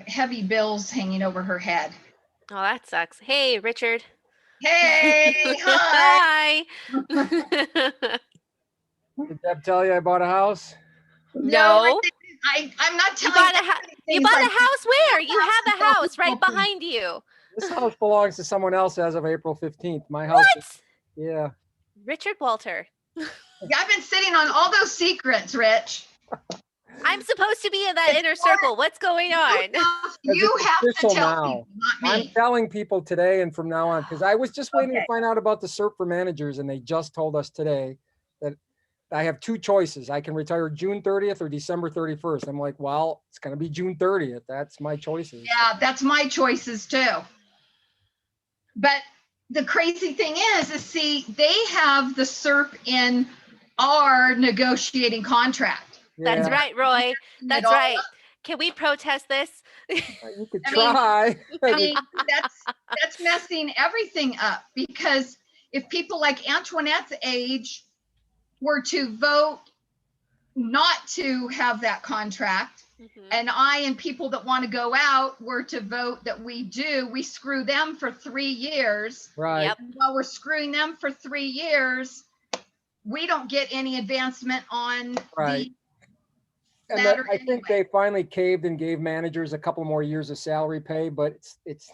heavy bills hanging over her head. Oh, that sucks. Hey, Richard. Hey, hi. Hi. Did Deb tell you I bought a house? No, No. I'm not You telling bought a you things bought like a house where? You have a house right something. behind you. This house belongs to someone else as of April 15th. My house. What? Yeah. Richard Walter. Yeah, I've been sitting on all those secrets, Rich. I'm supposed to be in that It's inner circle. What's going on? You It's have to official tell now. people, not I'm me. telling people today and from now on, because I was just waiting to Okay. find out about the CERP for managers, and they just told us today that I have two choices. I can retire June 30th or December 31st. I'm like, well, it's going to be June 30th. That's my choices. Yeah, that's my choices too. But the crazy thing is see, they have the CERP in our negotiating contract. Yeah, That's right, Roy. That's all right. Can we protest this? you could I mean, try. I mean, that's messing everything up, because if people like Antoinette's age were to vote not to have that contract, and I and people that want to go out were to vote that we do, we screw them for 3 years. Right. Yep. And while we're screwing them for 3 years, we don't get any advancement on Right. the And matter I think they finally caved and gave managers a couple more years of salary pay, but it's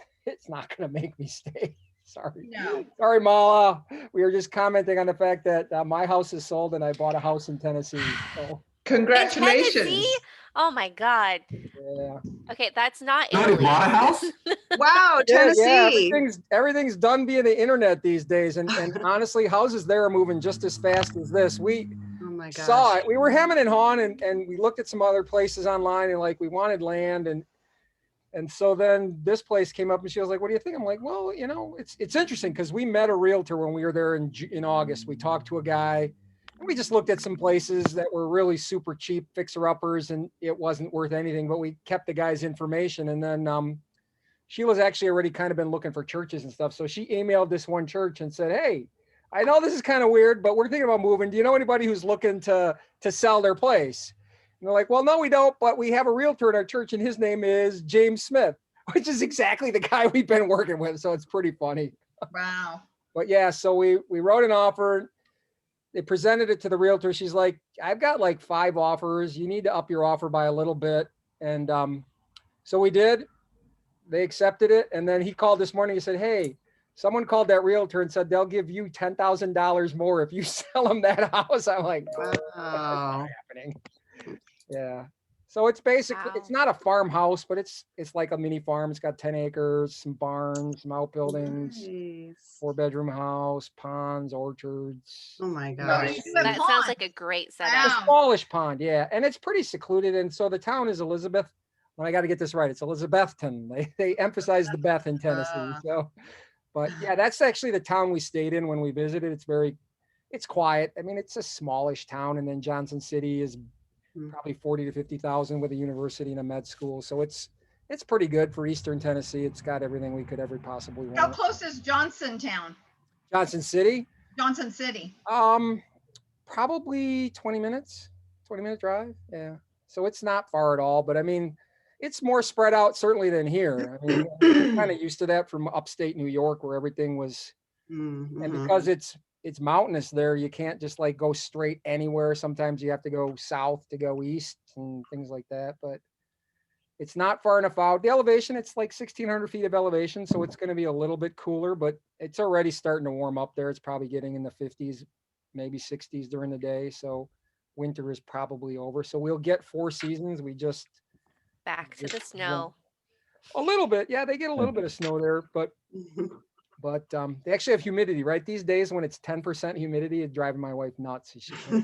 not going to make me stay. Sorry. No. Sorry, Mala. We were just commenting on the fact that my house is sold and I bought a house in Tennessee. So, Congratulations. In Tennessee? Oh my God. yeah. Okay, that's not Somebody Italy. bought a house? Wow, Yeah, Tennessee. everything's done via the internet these days. And honestly, houses there are moving just as fast as this. We Oh my gosh. saw it. We were hemming and hawing and we looked at some other places online and like we wanted land and so then this place came up and she was like, what do you think? I'm like, well, you know, it's interesting because we met a realtor when we were there in August. We talked to a guy and we just looked at some places that were really super cheap fixer-uppers and it wasn't worth anything, but we kept the guy's information. And then Sheila's actually already kind of been looking for churches and stuff. So she emailed this one church and said, hey, I know this is kind of weird, but we're thinking about moving. Do you know anybody who's looking to sell their place? And they're like, well, no, we don't, but we have a realtor at our church and his name is James Smith, which is exactly the guy we've been working with. So it's pretty funny. Wow. But yeah, so we wrote an offer. They presented it to the realtor. She's like, I've got like 5 offers. You need to up your offer by a little bit. And so we did. They accepted it. And then he called this morning. He said, hey, someone called that realtor and said they'll give you $10,000 more if you sell them that house. I'm like, oh, that's not happening. Yeah. So it's basically, it's not a farmhouse, but it's like a mini farm. It's got 10 acres, some barns, some outbuildings, Nice. 4-bedroom house, ponds, orchards. Oh my gosh. That sounds like a great setup. A smallish pond, yeah. And it's pretty secluded. And so the town is Elizabeth. Well, I got to get this right. It's Elizabethton. They emphasize the Beth in Tennessee. So, but yeah, that's actually the town we stayed in when we visited. It's quiet. I mean, it's a smallish town. And then Johnson City is probably 40 to 50,000 with a university and a med school. So it's pretty good for Eastern Tennessee. It's got everything we could ever possibly want. How close is Johnsontown? Johnson City? Johnson City. Probably 20 minute drive. Yeah. So it's not far at all, but I mean, it's more spread out certainly than here. I mean, I'm kind of used to that from upstate New York where everything was, and because it's mountainous there, you can't just like go straight anywhere. Sometimes you have to go south to go east and things like that, but it's not far enough out. The elevation, it's like 1,600 feet of elevation. So it's going to be a little bit cooler, but it's already starting to warm up there. It's probably getting in the 50s, maybe 60s during the day. So winter is probably over. So we'll get 4 seasons. We just back to the snow. A little bit. Yeah, they get a little bit of snow there, but they actually have humidity, right? These days when it's 10% humidity, it's driving my wife nuts. So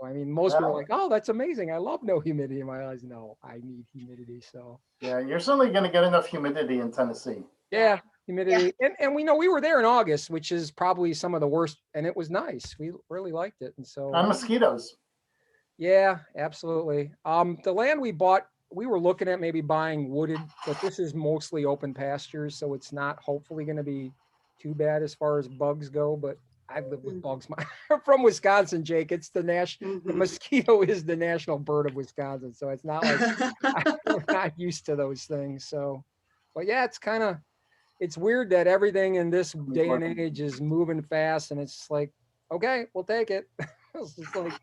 I mean, most people are like, oh, that's amazing. I love no humidity in my eyes. No, I need humidity. So yeah, you're certainly going to get enough humidity in Tennessee. Yeah, humidity. Yeah. And we know we were there in August, which is probably some of the worst, and it was nice. We really liked it. And so and mosquitoes. Yeah, absolutely. The land we bought, we were looking at maybe buying wooded, but this is mostly open pastures, so it's not hopefully going to be too bad as far as bugs go. But I've lived with Mhm. bugs. I'm from Wisconsin, Jake. It's the the Mhm. mosquito is the national bird of Wisconsin. So it's not like we're not used to those things. So, but yeah, it's weird that everything in this day and age is moving fast, and it's like, okay, we'll take it. It's just like,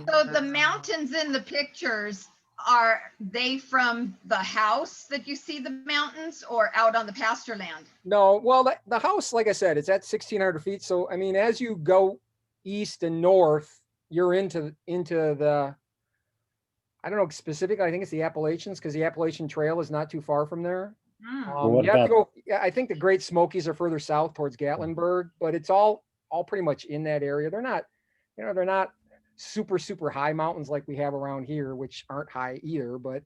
So the mountains in the pictures, are they from the house that you see the mountains or out on the pasture land? no, well, the house, like I said, it's at 1,600 feet. So, I mean, as you go east and north, you're into the, I don't know specifically, I think it's the Appalachians because the Appalachian Trail is not too far from there. Hmm. Well, what You have to about- go, yeah, I think the Great Smokies are further south towards Gatlinburg, but it's all pretty much in that area. They're not, they're not super high mountains like we have around here, which aren't high either, but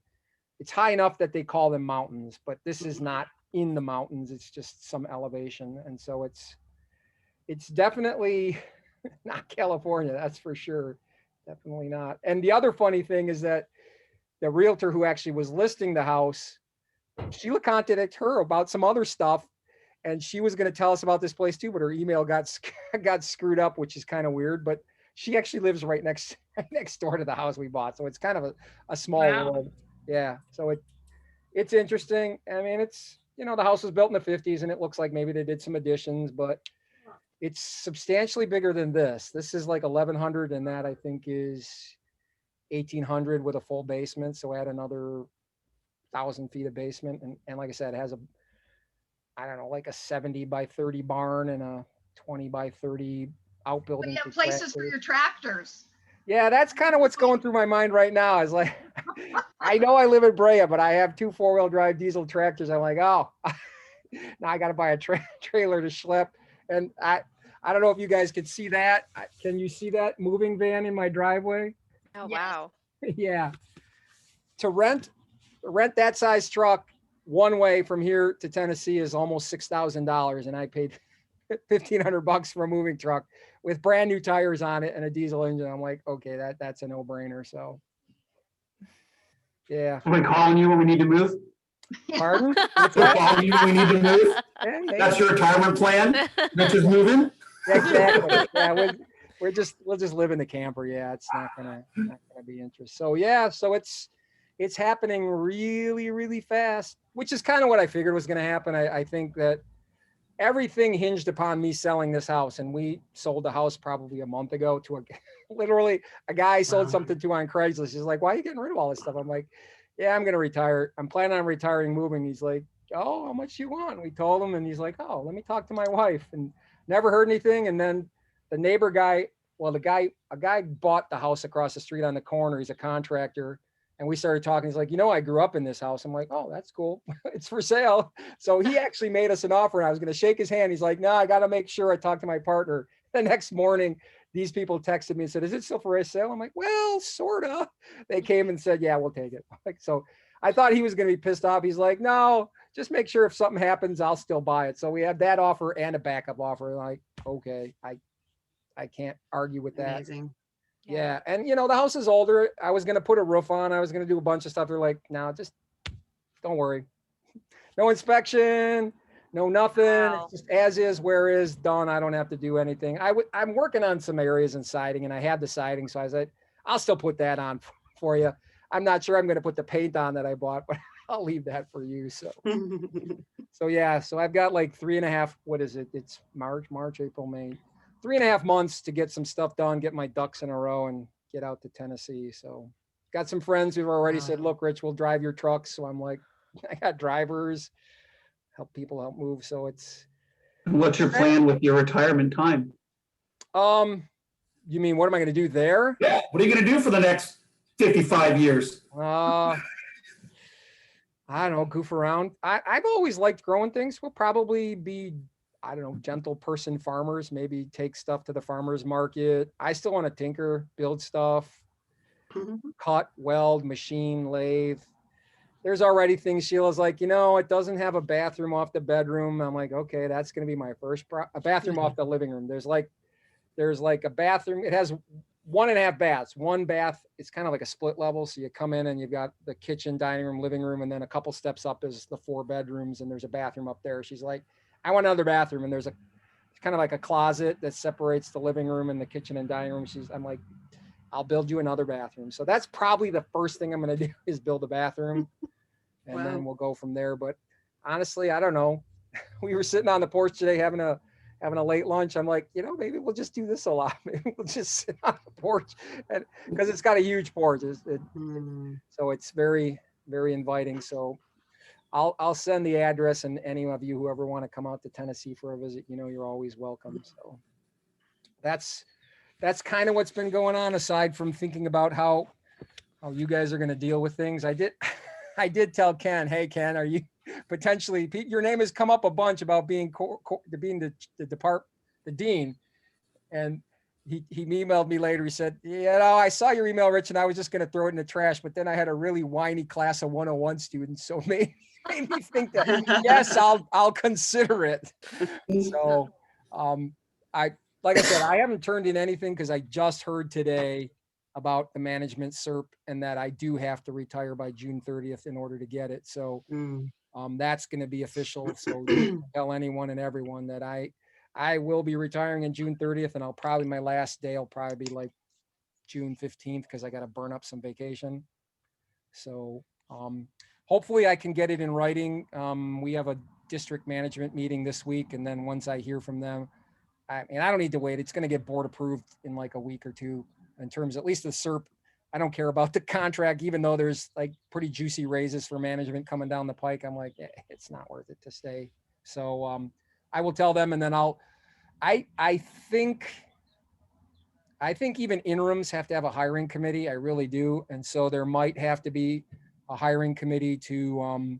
it's high enough that they call them mountains, but this is not in the mountains. It's just some elevation. And so it's definitely not California. That's for sure. Definitely not. And the other funny thing is that the realtor who actually was listing the house, Sheila contacted her about some other stuff, and she was going to tell us about this place too, but her email got got screwed up, which is kind of weird. But she actually lives right next door to the house we bought, so it's kind of a small Wow. world. Yeah, so it's interesting. I mean, it's the house was built in the 50s, and it looks like maybe they did some additions, but it's substantially bigger than this. This is like 1,100, and that I think is 1,800 with a full basement. So add another 1,000 feet of basement, and like I said, it has I don't know, like a 70 by 30 barn and a 20 by 30 But outbuilding. you have for places for tractors. your tractors. Yeah, that's kind of what's going through my mind right now. Is like, I know I live in Brea, but I have 2 4-wheel drive diesel tractors. I'm like, oh, now I got to buy a trailer to schlep. And I don't know if you guys can see that. Can you see that moving van in my driveway? Oh, Yes. wow. Yeah. To rent that size truck one way from here to Tennessee is almost $6,000, and I paid $1,500 for a moving truck with brand new tires on it and a diesel engine. I'm like, okay, that's a no brainer. So, yeah. Somebody calling you when we need to move? Pardon? What's They're that? calling you when we need to move? Yeah, yeah, That's your retirement plan? That's just moving? exactly. Yeah, we'll just live in the camper. Yeah, it's not gonna be interest. So yeah, so it's happening really fast, which is kind of what I figured was gonna happen. I think that everything hinged upon me selling this house, and we sold the house probably a month ago to literally a guy I sold Wow. something to on Craigslist. He's like, why are you getting rid of all this stuff? I'm like, yeah, I'm gonna retire. I'm planning on retiring, moving. He's like, oh, how much you want? We told him, and he's like, oh, let me talk to my wife, and never heard anything. And then the neighbor guy, well, a guy bought the house across the street on the corner. He's a contractor. And we started talking. He's like, I grew up in this house. I'm like, oh, that's cool. It's for sale. So he actually made us an offer. And I was going to shake his hand. He's like, no, I got to make sure I talk to my partner. The next morning, these people texted me and said, is it still for sale? I'm like, well, sort of. They came and said, yeah, we'll take it. Like, so I thought he was going to be pissed off. He's like, no, just make sure if something happens, I'll still buy it. So we had that offer and a backup offer. Like, okay, I can't argue with that. Amazing. Yeah. And the house is older. I was going to put a roof on. I was going to do a bunch of stuff. They're like, no, just don't worry. No inspection, no nothing. Wow. It's just as is, where is, done. I don't have to do anything. I'm working on some areas in siding, and I had the siding. So I said, I'll still put that on for you. I'm not sure I'm going to put the paint on that I bought, but I'll leave that for you. So yeah. So I've got like 3.5, what is it? It's March, April, May. 3.5 months to get some stuff done, get my ducks in a row, and get out to Tennessee. So got some friends who've already said, look, Rich, we'll drive your trucks. So I'm like, I got drivers, help move. So it's, What's your plan with your retirement time? you mean, what am I going to do there? Yeah, what are you going to do for the next 55 years? I don't know, goof around. I've always liked growing things. We'll probably be, I don't know, gentle person farmers, maybe take stuff to the farmer's market. I still want to tinker, build stuff, cut, weld, machine, lathe. There's already things Sheila's like, it doesn't have a bathroom off the bedroom. I'm like, okay, that's going to be my first, a bathroom off the living room. There's like a bathroom. It has 1.5 baths. One bath, it's kind of like a split level. So you come in and you've got the kitchen, dining room, living room, and then a couple steps up is the 4 bedrooms, and there's a bathroom up there. She's like, I want another bathroom. And there's a kind of like a closet that separates the living room and the kitchen and dining room. I'm like, I'll build you another bathroom. So that's probably the first thing I'm going to do is build a bathroom, and Wow. then we'll go from there. But honestly, I don't know. We were sitting on the porch today having a late lunch. I'm like, maybe we'll just do this a lot. Maybe we'll just sit on the porch, and because it's got a huge porch. So it's very, very inviting. So I'll send the address, and any of you who ever want to come out to Tennessee for a visit, you're always welcome. So that's kind of what's been going on, aside from thinking about how you guys are going to deal with things. I did tell Ken, hey Ken, are you potentially, your name has come up a bunch about being the dean, and he emailed me later. He said, I saw your email, Rich, and I was just going to throw it in the trash, but then I had a really whiny class of 101 students, so made me think that yes, I'll consider it. So like I said, I haven't turned in anything because I just heard today about the management CERP and that I do have to retire by June 30th in order to get it. So that's going to be official. So you can tell anyone and everyone that I will be retiring in June 30th, and my last day will probably be like June 15th because I got to burn up some vacation. So hopefully I can get it in writing. We have a district management meeting this week, and then once I hear from them, I don't need to wait. It's going to get board approved in like a week or two in terms, at least the CERP. I don't care about the contract, even though there's like pretty juicy raises for management coming down the pike. I'm like, it's not worth it to stay. So I will tell them, and then I think even interims have to have a hiring committee. I really do. And so there might have to be a hiring committee to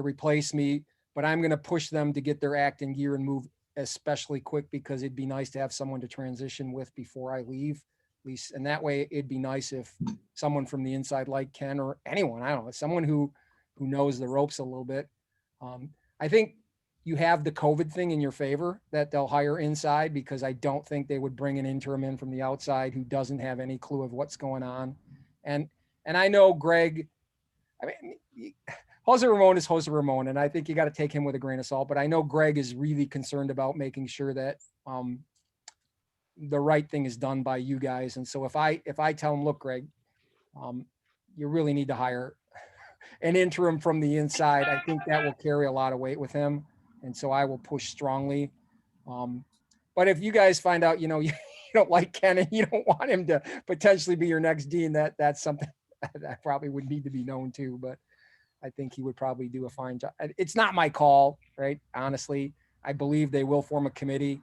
replace me, but I'm going to push them to get their act in gear and move especially quick, because it'd be nice to have someone to transition with before I leave, at least. And that way it'd be nice if someone from the inside, like Ken or anyone, I don't know, someone who knows the ropes a little bit. I think you have the COVID thing in your favor that they'll hire inside, because I don't think they would bring an interim in from the outside who doesn't have any clue of what's going on. And I know Greg, Jose Ramon is Jose Ramon, and I think you got to take him with a grain of salt, but I know Greg is really concerned about making sure that the right thing is done by you guys. And so if I tell him, look, Greg, you really need to hire an interim from the inside, I think that will carry a lot of weight with him. And so I will push strongly. But if you guys find out, you don't like Ken and you don't want him to potentially be your next dean, that's something that probably would need to be known too. But I think he would probably do a fine job. It's not my call, right? Honestly, I believe they will form a committee.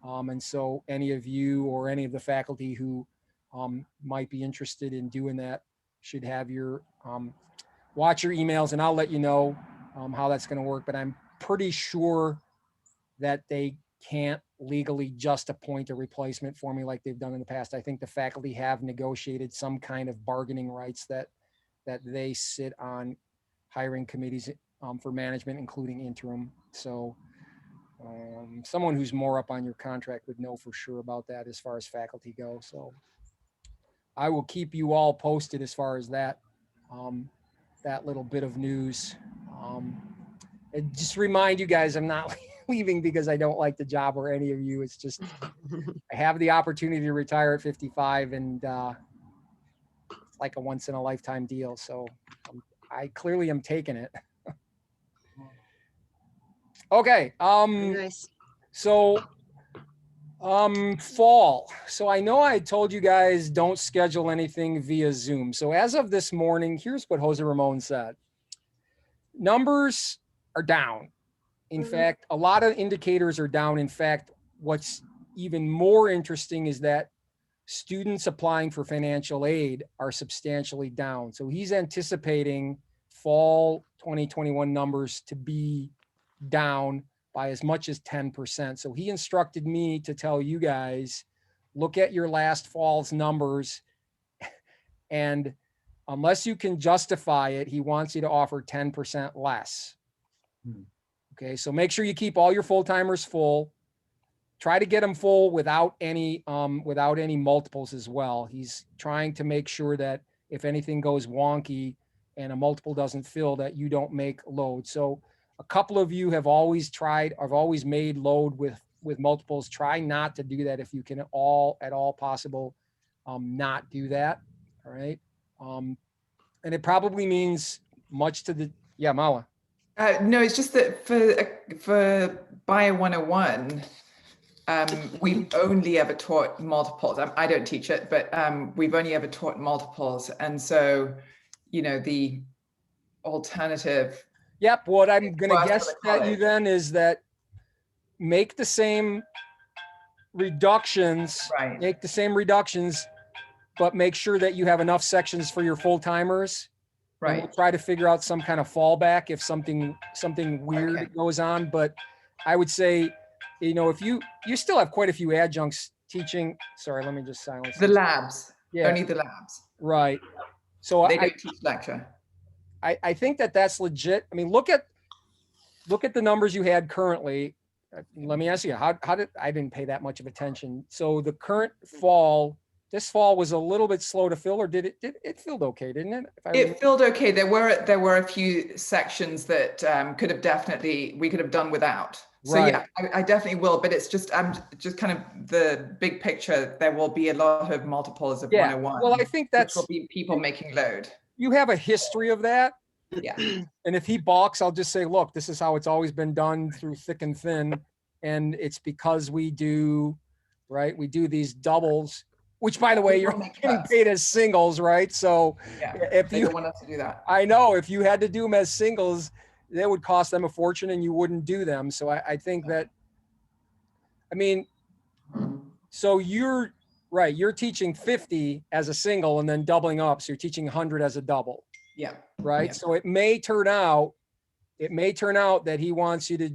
And so any of you or any of the faculty who might be interested in doing that should have your, watch your emails, and I'll let you know how that's going to work. But I'm pretty sure that they can't legally just appoint a replacement for me like they've done in the past. I think the faculty have negotiated some kind of bargaining rights that they sit on hiring committees for management, including interim. So someone who's more up on your contract would know for sure about that as far as faculty go. So I will keep you all posted as far as that, that little bit of news. And just remind you guys, I'm not leaving because I don't like the job or any of you. It's just, I have the opportunity to retire at 55, and it's like a once in a lifetime deal. So I clearly am taking it. Okay. Nice. So fall. So I know I told you guys don't schedule anything via Zoom. So as of this morning, here's what Jose Ramon said. Numbers are down. In fact, a lot of indicators are down. In fact, what's even more interesting is that students applying for financial aid are substantially down. So he's anticipating fall 2021 numbers to be down by as much as 10%. So he instructed me to tell you guys, look at your last fall's numbers, and unless you can justify it, he wants you to offer 10% less. Okay, so make sure you keep all your full-timers full. Try to get them full without any multiples as well. He's trying to make sure that if anything goes wonky and a multiple doesn't fill, that you don't make load. So a couple of you have always made load with with multiples, try not to do that if you can at all possible, not do that. All right. And it probably means much to the, yeah, Mala. No, it's just that for Bio 101, we've only ever taught multiples. I don't teach it, but we've only ever taught multiples. And so, the alternative. Yep. What I'm going to Well, guess that's what I that call you it. then is that make the same reductions, Right. make the same reductions, but make sure that you have enough sections for your full timers. And we'll Right. try to figure out some kind of fallback if something weird Okay. goes on. But I would say, if you still have quite a few adjuncts teaching. Sorry, let me just silence The this. labs. Yeah. Only the labs. Right. So They I don't teach lecture. think that's legit. I mean, look at the numbers you had currently. Let me ask you, how did I didn't pay that much of attention. So the current fall, this fall was a little bit slow to fill, or did it filled okay, didn't it? It filled okay. There were a few sections that we could have done without. So Right. yeah, I definitely will. But it's just just kind of the big picture. There will be a lot of multiples of Yeah. 101. Well, I think which that's, will be people making load. you have a history of that. Yeah. And if he balks, I'll just say, look, this is how it's always been done through thick and thin. And it's because we do these doubles, which by the way, We you're will make getting cuts. paid as singles, right? So Yeah. if They you, don't want us to do that. I know if you had to do them as singles, that would cost them a fortune and you wouldn't do them. So I think that, I mean, so you're right. You're teaching 50 as a single and then doubling up. So you're teaching 100 as a double. Yeah. Right. Yeah. So it may turn out that he wants you to,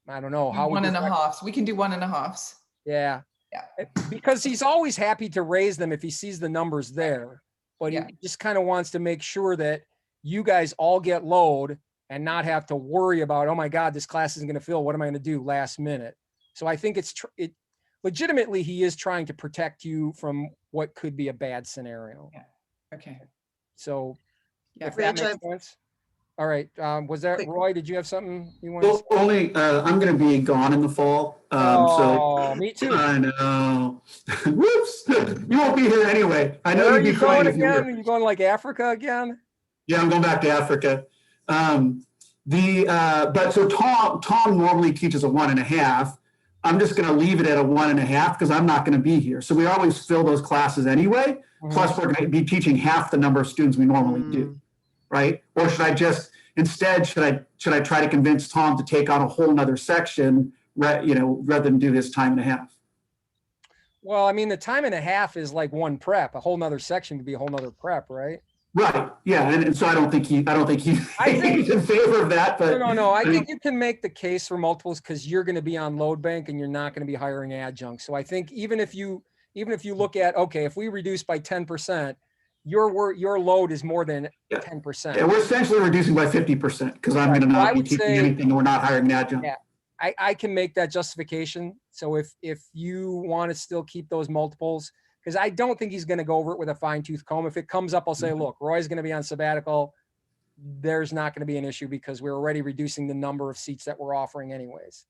I don't know how. One and a half. So we can do 1.5s. Yeah. Yeah. Because he's always happy to raise them if he sees the numbers there, but Yeah. he just kind of wants to make sure that you guys all get load and not have to worry about, oh my God, this class isn't going to fill. What am I going to do last minute? So I think it legitimately, he is trying to protect you from what could be a bad scenario. Yeah. Okay. So Yeah. if that Rich, makes sense. All right. Was that Quick- Roy? Did you have something you wanted? Well, only, I'm gonna be gone in the fall, so. Oh, me too. I know. Whoops, you won't be here anyway. I know Where are you'd be you going fine if you again? were. Are you going like Africa again? Yeah, I'm going back to Africa. But so Tom normally teaches a 1.5. I'm just gonna leave it at a 1.5 because I'm not gonna be here. So we always fill those classes anyway. Plus we're gonna be teaching half the number of students we normally do, right? Or should I just, instead, should I try to convince Tom to take on a whole nother section, rather than do his time and a half? Well, I mean, the time and a half is like one prep. A whole nother section could be a whole nother prep, right? Right, yeah, and so I don't think I think- he's in favor of that, but. No. I think you can make the case for multiples because you're going to be on load bank and you're not going to be hiring adjuncts. So I think even if you look at, okay, if we reduce by 10%, your load is more than Yeah. 10%. Yeah, we're essentially reducing by 50% because I'm Right. gonna Well, I not be would teaching say- anything and we're not hiring an adjunct. Yeah. I can make that justification. So if you want to still keep those multiples, because I don't think he's going to go over it with a fine tooth comb. If it comes up, I'll say, look, Roy's going to be on sabbatical. There's not going to be an issue because we're already reducing the number of seats that we're offering anyways.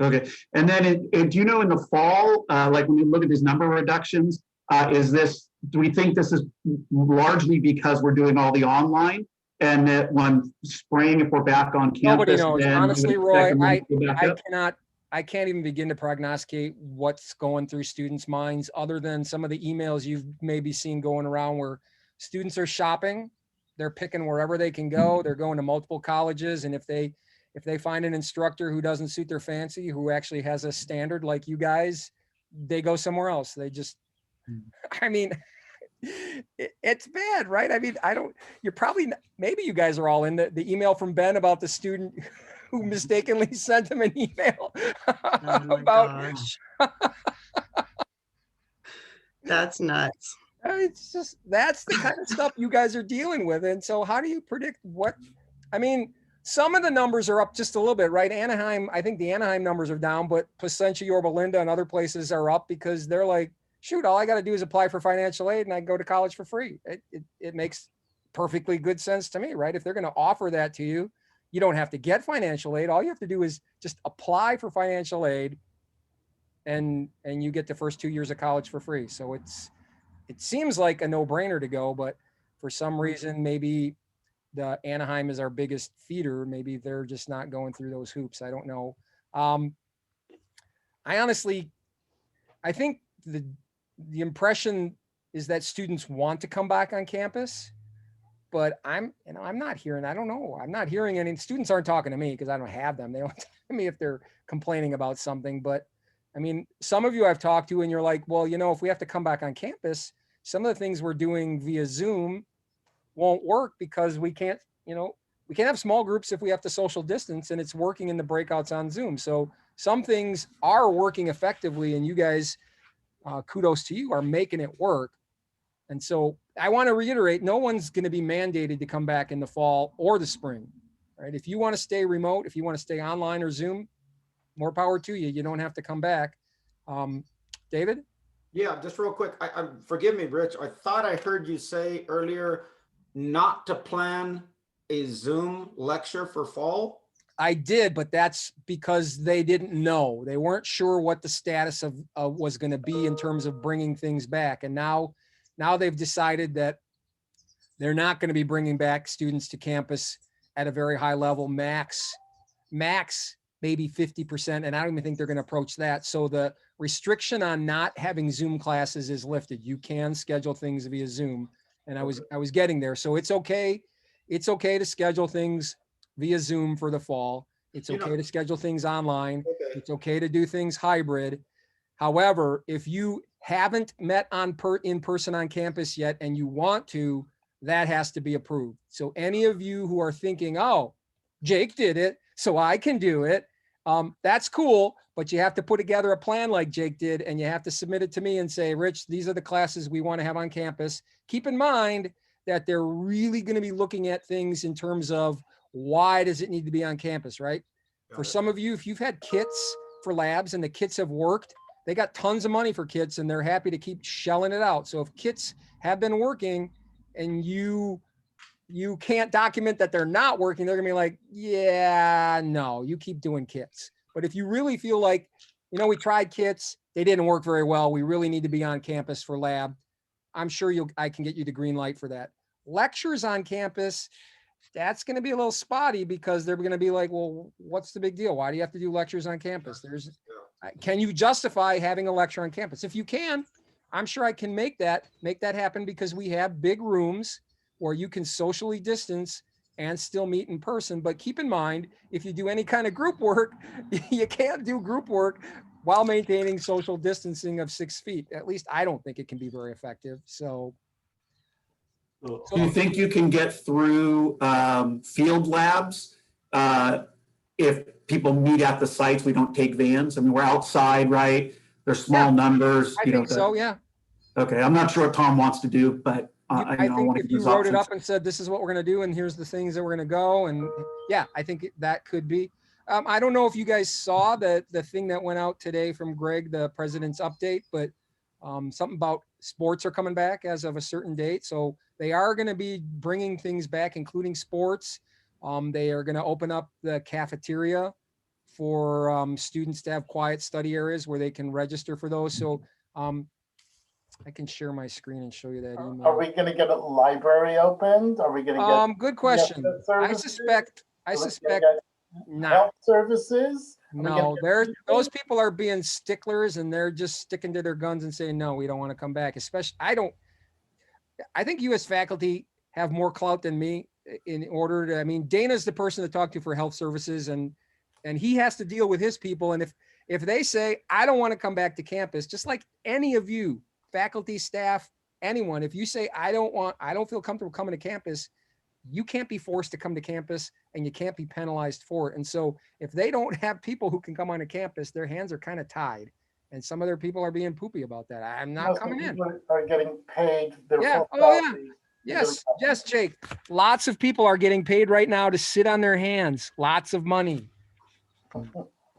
Okay, and then do you know in the fall, like when we look at these number reductions, do we think this is largely because we're doing all the online? And that when spring, if we're back on campus. Nobody knows. then we would Honestly, expect Roy, everyone to go back up? I can't even begin to prognosticate what's going through students' minds other than some of the emails you've maybe seen going around where students are shopping. They're picking wherever they can go. They're going to multiple colleges. And if they find an instructor who doesn't suit their fancy, who actually has a standard like you guys, they go somewhere else. They just, I mean, it's bad, right? I mean, you're probably, maybe you guys are all in the email from Ben about the student who mistakenly sent him an email Oh my about, gosh. That's nuts. it's just, that's the kind of stuff you guys are dealing with. And so how do you predict I mean, some of the numbers are up just a little bit, right? Anaheim, I think the Anaheim numbers are down, but Placentia, Yorba Linda and other places are up because they're like, shoot, all I got to do is apply for financial aid and I go to college for free. It makes perfectly good sense to me, right? If they're going to offer that to you, You don't have to get financial aid. All you have to do is just apply for financial aid, and you get the first 2 years of college for free. So it seems like a no-brainer to go, but for some reason, maybe the Anaheim is our biggest feeder. Maybe they're just not going through those hoops. I don't know. I think the impression is that students want to come back on campus, but I'm not hearing, I don't know. I'm not hearing any, students aren't talking to me because I don't have them. They don't tell me if they're complaining about something, but I mean, some of you I've talked to and you're like, well, if we have to come back on campus, some of the things we're doing via Zoom won't work because we can't have small groups if we have to social distance, and it's working in the breakouts on Zoom. So some things are working effectively, and you guys, kudos to you, are making it work. And so I want to reiterate, no one's going to be mandated to come back in the fall or the spring, right? If you want to stay remote, if you want to stay online or Zoom, more power to you. You don't have to come back. David? Yeah, just real quick. Forgive me, Rich. I thought I heard you say earlier not to plan a Zoom lecture for fall. I did, but that's because they didn't know. They weren't sure what the status of was going to be in terms of bringing things back. And now they've decided that they're not going to be bringing back students to campus at a very high level, max maybe 50%. And I don't even think they're going to approach that. So the restriction on not having Zoom classes is lifted. You can schedule things via Zoom. And I was getting there. So it's okay. It's okay to schedule things via Zoom for the fall. It's okay to schedule things online. Okay. It's okay to do things hybrid. However, if you haven't met in person on campus yet and you want to, that has to be approved. So any of you who are thinking, oh, Jake did it, so I can do it, that's cool, but you have to put together a plan like Jake did, and you have to submit it to me and say, Rich, these are the classes we want to have on campus. Keep in mind that they're really going to be looking at things in terms of why does it need to be on campus, right? For some of you, if you've had kits for labs and the kits have worked, they got tons of money for kits and they're happy to keep shelling it out. So if kits have been working and you can't document that they're not working, they're gonna be like, yeah, no, you keep doing kits. But if you really feel like, we tried kits, they didn't work very well, we really need to be on campus for lab, I'm sure I can get you the green light for that. Lectures on campus, that's going to be a little spotty because they're going to be like, well, what's the big deal? Why do you have to do lectures on campus? Can you justify having a lecture on campus? If you can, I'm sure I can make that happen because we have big rooms where you can socially distance and still meet in person. But keep in mind, if you do any kind of group work, you can't do group work while maintaining social distancing of 6 feet. At least I don't think it can be very effective. So. Do you think you can get through field labs if people meet at the sites? We don't take vans. I mean, we're outside, right? There's small numbers. I think so, yeah. Okay, I'm not sure what Tom wants to do, but I think if you wrote it up and said, this is what we're going to do, and here's the things that we're going to go, and yeah, I think that could be. I don't know if you guys saw the thing that went out today from Greg, the president's update, but something about sports are coming back as of a certain date. So they are going to be bringing things back, including sports. They are going to open up the cafeteria for students to have quiet study areas where they can register for those. So I can share my screen and show you that email. Are we going to get a library opened? Are we going to get? Good question. I suspect not. Health services? No, those people are being sticklers and they're just sticking to their guns and saying, no, we don't want to come back. Especially, I think you as faculty have more clout than me in order to, Dana's the person to talk to for health services and he has to deal with his people. And if they say, I don't want to come back to campus, just like any of you, faculty, staff, anyone, if you say, I don't feel comfortable coming to campus, you can't be forced to come to campus and you can't be penalized for it. And so if they don't have people who can come onto campus, their hands are kind of tied. And some of their people are being poopy about that. I'm not coming in. Are getting paid. Yeah. Oh, yeah. Yes, Jake. Lots of people are getting paid right now to sit on their hands. Lots of money.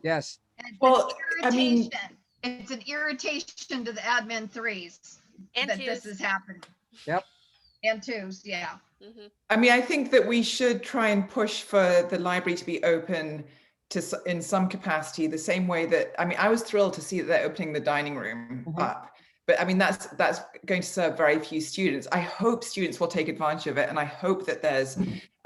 Yes. Well, it's an irritation to the admin threes And that twos. this is happening. Yep. And twos, yeah. Mhm. I mean, I think that we should try and push for the library to be open to in some capacity, the same way that, I mean, I was thrilled to see that they're opening the dining room up. But I mean, that's going to serve very few students. I hope students will take advantage of it. And I hope that there's,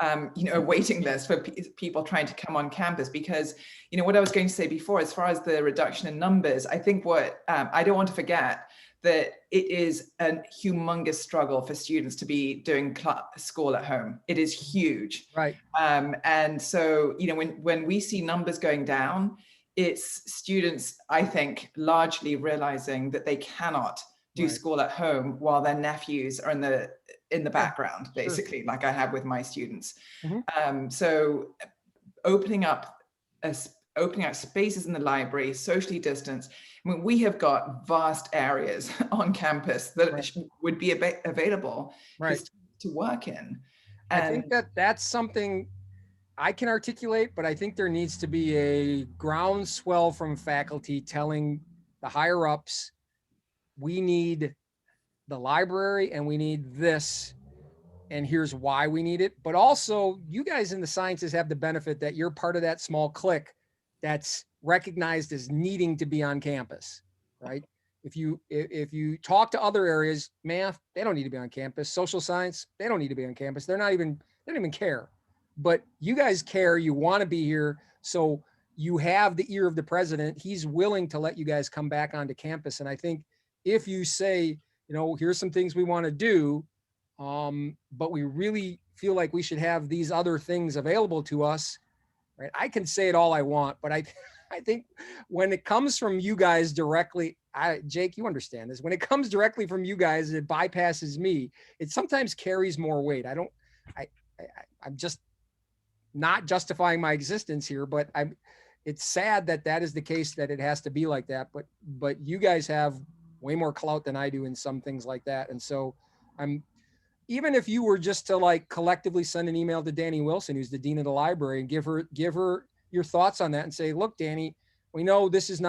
a waiting list for people trying to come on campus, because, what I was going to say before, as far as the reduction in numbers, I think what I don't want to forget that it is a humongous struggle for students to be doing school at home. It is huge. Right. And so, when we see numbers going down, it's students, I think, largely realizing that they cannot do Right. school at home while their nephews are in the background, basically, like I have with my students. So opening up spaces in the library, socially distanced. I mean, we have got vast areas on campus that would be available for students to work in. And I think that's something I can articulate, but I think there needs to be a groundswell from faculty telling the higher ups, we need the library and we need this, and here's why we need it. But also, you guys in the sciences have the benefit that you're part of that small clique that's recognized as needing to be on campus, right? If you talk to other areas, math, they don't need to be on campus. Social science, they don't need to be on campus. They don't even care. But you guys care, you want to be here. So you have the ear of the president. He's willing to let you guys come back onto campus. And I think if you say, here's some things we want to do, but we really feel like we should have these other things available to us, right? I can say it all I want, but I think when it comes from you guys directly, Jake, you understand this. When it comes directly from you guys, it bypasses me. It sometimes carries more weight. I'm just not justifying my existence here, but it's sad that is the case, that it has to be like that. But you guys have way more clout than I do in some things like that. And so even if you were just to collectively send an email to Danny Wilson, who's the dean of the library, and give her your thoughts on that and say, look, Danny, we know this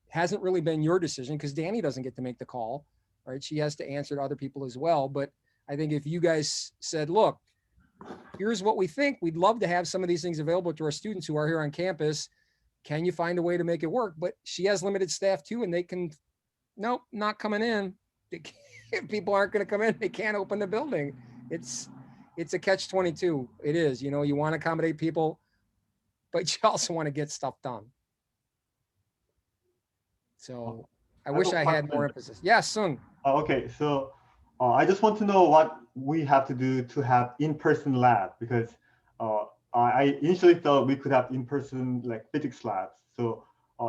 hasn't really been your decision, because Danny doesn't get to make the call, right? She has to answer to other people as well. But I think if you guys said, look, here's what we think, we'd love to have some of these things available to our students who are here on campus. Can you find a way to make it work? But she has limited staff too, and they can, nope, not coming in. If people aren't going to come in, they can't open the building. It's a catch-22. It is, you want to accommodate people, but you also want to get stuff done. So I wish I had more emphasis. Yes, Sung. Okay, so I just want to know what we have to do to have in-person lab, because I initially thought we could have in-person physics labs. So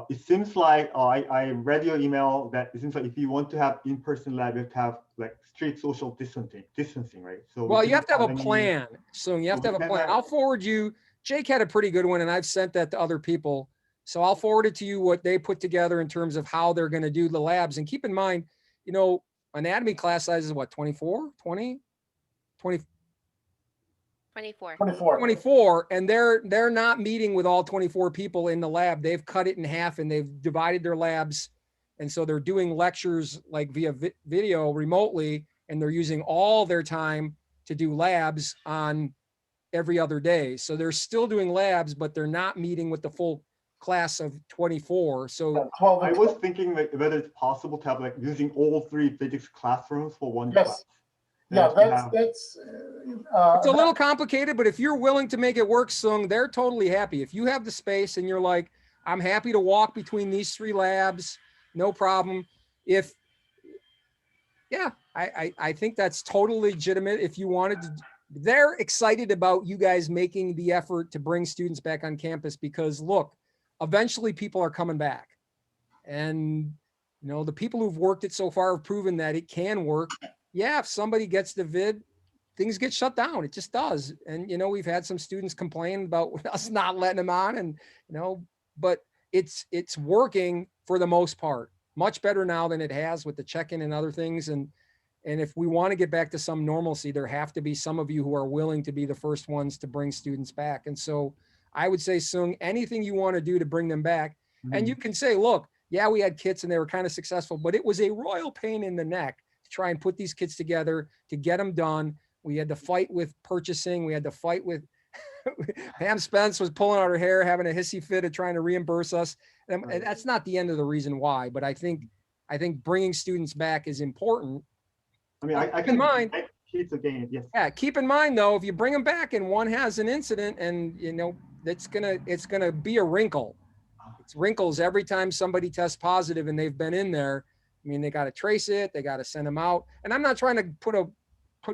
it seems like I read your email that it seems like if you want to have in-person lab, you have to have strict social distancing, right? So well, you have to have a plan. So you have to have a plan. I'll forward you. Jake had a pretty good one, and I've sent that to other people. So I'll forward it to you, what they put together in terms of how they're going to do the labs. And keep in mind, anatomy class size is what, 24, 20, 20, 24, and they're not meeting with all 24 people in the lab. They've cut it in half and they've divided their labs. And so they're doing lectures via video remotely, and they're using all their time to do labs on every other day. So they're still doing labs, but they're not meeting with the full class of 24. So I was thinking whether it's possible to have using all 3 physics classrooms for one class. Yeah, it's a little complicated, but if you're willing to make it work, Sung, they're totally happy. If you have the space and you're like, I'm happy to walk between these 3 labs, no problem. I think that's totally legitimate. If you wanted to, they're excited about you guys making the effort to bring students back on campus, because look, eventually people are coming back. And, the people who've worked it so far have proven that it can work. Yeah, if somebody gets the vid, things get shut down. It just does. And, we've had some students complain about us not letting them on, and, but it's working for the most part, much better now than it has with the check-in and other things. And if we want to get back to some normalcy, there have to be some of you who are willing to be the first ones to bring students back. And so I would say, Sung, anything you want to do to bring them back. And you can say, look, yeah, we had kits and they were kind of successful, but it was a royal pain in the neck to try and put these kits together, to get them done. We had to fight with purchasing. We had to fight with Pam Spence was pulling out her hair, having a hissy fit of trying to reimburse us. And that's not the end of the reason why, but I think bringing students back is important. I mean, I Keep can in mind, kids again. Yes. yeah, keep in mind though, if you bring them back and one has an incident, and it's gonna be a wrinkle. It's wrinkles every time somebody tests positive and they've been in there. I mean, they got to trace it, they got to send them out. And I'm not trying to put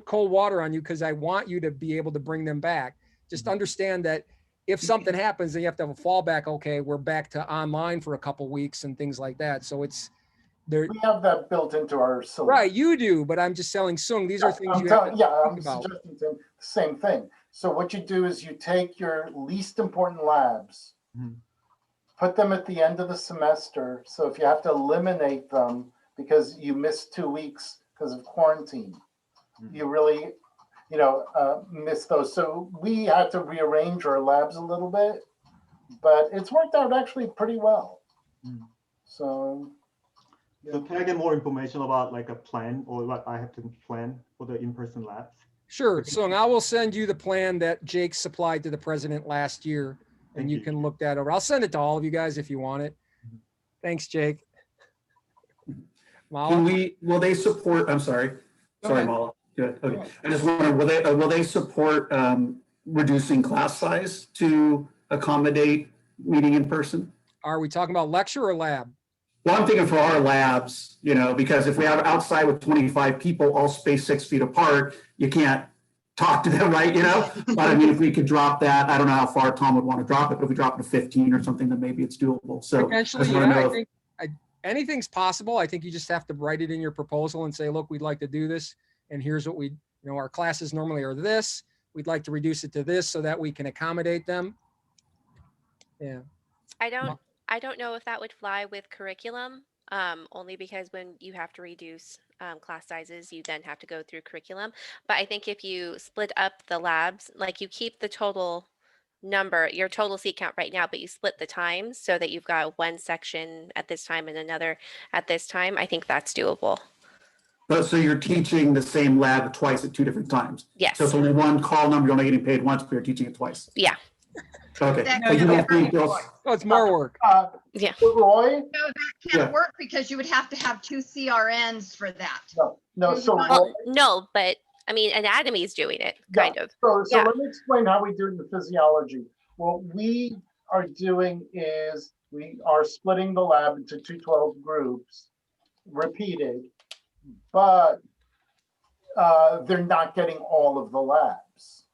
cold water on you, because I want you to be able to bring them back. Just understand that if something happens, then you have to have a fallback. Okay, we're back to online for a couple weeks and things like that. So it's there. We have that built into our syllabus. Right, you do, but I'm just telling Sung, these are things you have to I'm think about. suggesting the same thing. So what you do is you take your least important labs, put them at the end of the semester. So if you have to eliminate them because you missed 2 weeks because of quarantine, you really, miss those. So we had to rearrange our labs a little bit, but it's worked out actually pretty well. So. So can I get more information about like a plan or what I have to plan for the in-person labs? Sure. So I will send you the plan that Jake supplied to the president last year, and you can look that over. I'll send it to all of you guys if you want it. Thanks, Jake. Will they support, I'm sorry. Sorry, Mala. Good. Okay. I just wonder, will they support reducing class size to accommodate meeting in person? Are we talking about lecture or lab? Well, I'm thinking for our labs, because if we have outside with 25 people all spaced 6 feet apart, you can't talk to them, right? But I mean, if we could drop that, I don't know how far Tom would want to drop it, but if we drop it to 15 or something, then maybe it's doable. So Potentially, I think anything's possible. I think you just have to write it in your proposal and say, look, we'd like to do this. And here's what our classes normally are this. We'd like to reduce it to this so that we can accommodate them. Yeah. I don't know if that would fly with curriculum, only because when you have to reduce class sizes, you then have to go through curriculum. But I think if you split up the labs, like you keep the total number, your total seat count right now, but you split the times so that you've got one section at this time and another at this time, I think that's doable. So you're teaching the same lab twice at 2 different times? Yes. So it's only one call number, you're only getting paid once, but you're teaching it twice? Yeah. Okay. That So you don't think it's more work. Yeah. Roy? No, that can't work because you would have to have 2 CRNs for that. No. So Well, no, but I mean, anatomy is doing it, kind of. So Yeah. let me explain how we do it in the physiology. What we are doing is we are splitting the lab into 212 groups, repeated, but they're not getting all of the labs.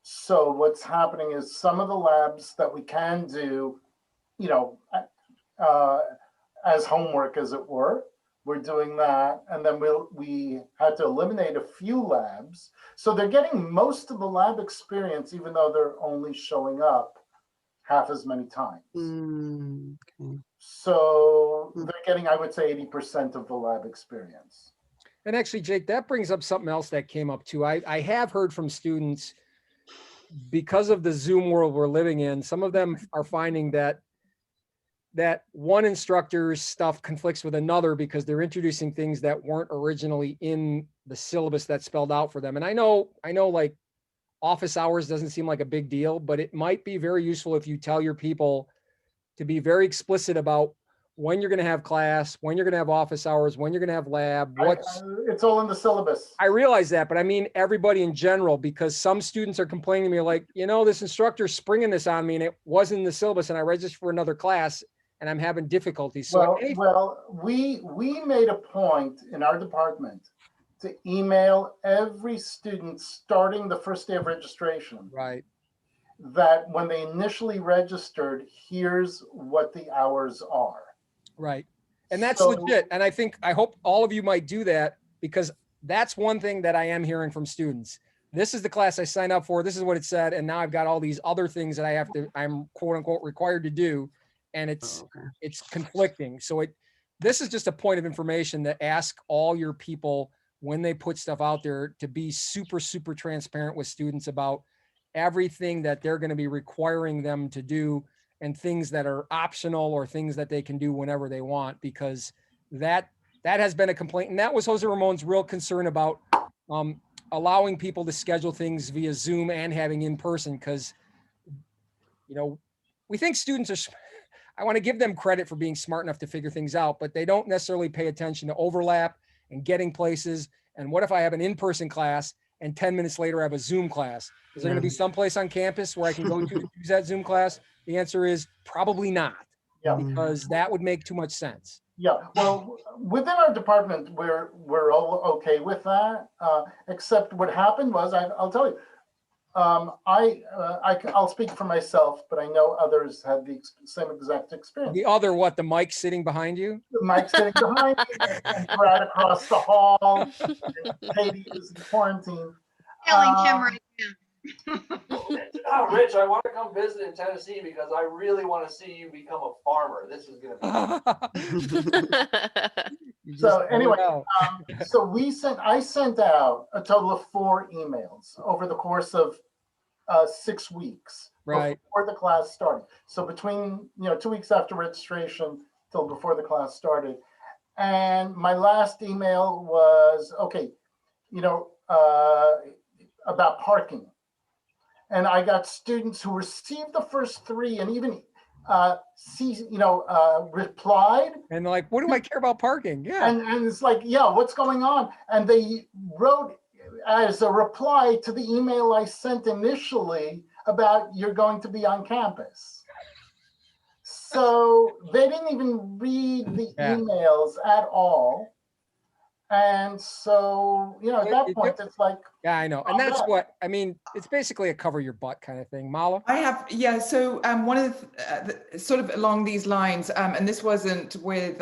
So what's happening is some of the labs that we can do, as homework, as it were, we're doing that. And then we had to eliminate a few labs. So they're getting most of the lab experience, even though they're only showing up half as many times. Okay. So they're getting, I would say, 80% of the lab experience. And actually, Jake, that brings up something else that came up too. I have heard from students, because of the Zoom world we're living in, some of them are finding that one instructor's stuff conflicts with another because they're introducing things that weren't originally in the syllabus that's spelled out for them. And I know like office hours doesn't seem like a big deal, but it might be very useful if you tell your people to be very explicit about when you're going to have class, when you're going to have office hours, when you're going to have lab. It's all in the syllabus. I realize that, but I mean everybody in general, because some students are complaining to me like, this instructor's springing this on me and it wasn't in the syllabus and I registered for another class and I'm having difficulties. So we made a point in our department to email every student starting the first day of registration. Right. That when they initially registered, here's what the hours are. Right. And that's legit. And I hope all of you might do that, because that's one thing that I am hearing from students. This is the class I signed up for. This is what it said. And now I've got all these other things that I'm quote unquote required to do. And it's conflicting. So this is just a point of information to ask all your people when they put stuff out there to be super, super transparent with students about everything that they're going to be requiring them to do and things that are optional or things that they can do whenever they want, because that has been a complaint. And that was Jose Ramon's real concern about allowing people to schedule things via Zoom and having in person, because, you know, we think students are, I want to give them credit for being smart enough to figure things out, but they don't necessarily pay attention to overlap and getting places. And what if I have an in-person class and 10 minutes later I have a Zoom class? Is there going to be someplace on campus where I can go to use that Zoom class? The answer is probably not, Yeah. because that would make too much sense. Yeah, well, within our department, we're all okay with that. Except what happened was, I'll tell you, I'll speak for myself, but I know others had the same exact experience. The other, what, the mic sitting behind you? The mic sitting behind me and Brad across the hall. And Katie is in quarantine. Telling him right Oh, Rich, I want to come visit in Tennessee because I really want to see you become a farmer. This is going to be. So anyway, so I sent out a total of 4 emails over the course of 6 weeks before the class started. So between 2 weeks after registration till before the class started. And my last email was, okay, about parking. And I got students who received the first 3 and even replied. And they're like, what do I care about parking? Yeah. And it's like, yeah, what's going on? And they wrote as a reply to the email I sent initially about you're going to be on campus. So they didn't even read the emails at all. And so, at that point, it's like. Yeah, I know. And that's what, I mean, it's basically a cover your butt kind of thing. Mala? I have, yeah. So one of the sort of along these lines, and this wasn't with,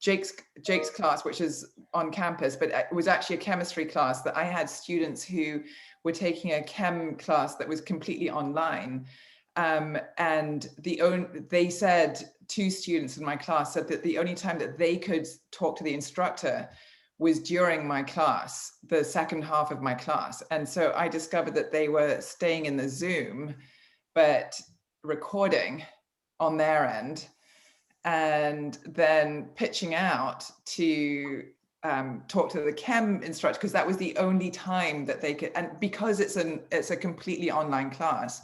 Jake's class, which is on campus, but it was actually a chemistry class that I had students who were taking a chem class that was completely online. And they said, 2 students in my class said that the only time that they could talk to the instructor was during my class, the second half of my class. And so I discovered that they were staying in the Zoom, but recording on their end, and then pitching out to talk to the chem instructor, because that was the only time that they could, and because it's a completely online class.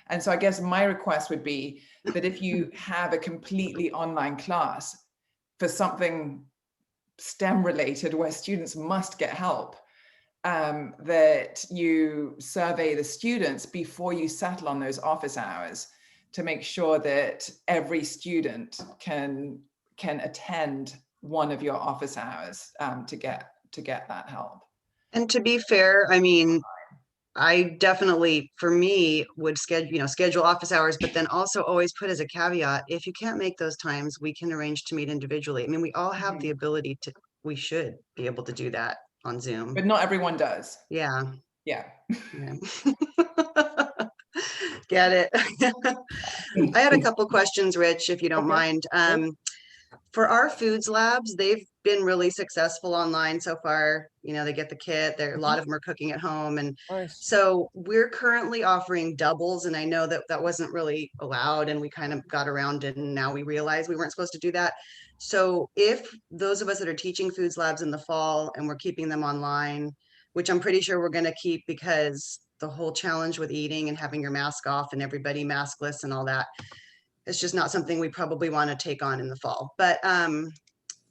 And so I guess my request would be that if you have a completely online class for something STEM related where students must get help, that you survey the students before you settle on those office hours to make sure that every student can attend one of your office hours to get that help. And to be fair, I mean, I definitely, for me, would schedule office hours, but then also always put as a caveat, if you can't make those times, we can arrange to meet individually. I mean, we all have the ability to, we should be able to do that on Zoom. But not everyone does. Yeah. Yeah. Get it. I had a couple questions, Rich, if you don't mind. For our foods labs, they've been really successful online so far. They get the kit. A lot of them are cooking at home. And so we're currently offering doubles. And I know that that wasn't really allowed, and we kind of got around it, and now we realize we weren't supposed to do that. So if those of us that are teaching foods labs in the fall and we're keeping them online, which I'm pretty sure we're going to keep because the whole challenge with eating and having your mask off and everybody maskless and all that, it's just not something we probably want to take on in the fall. But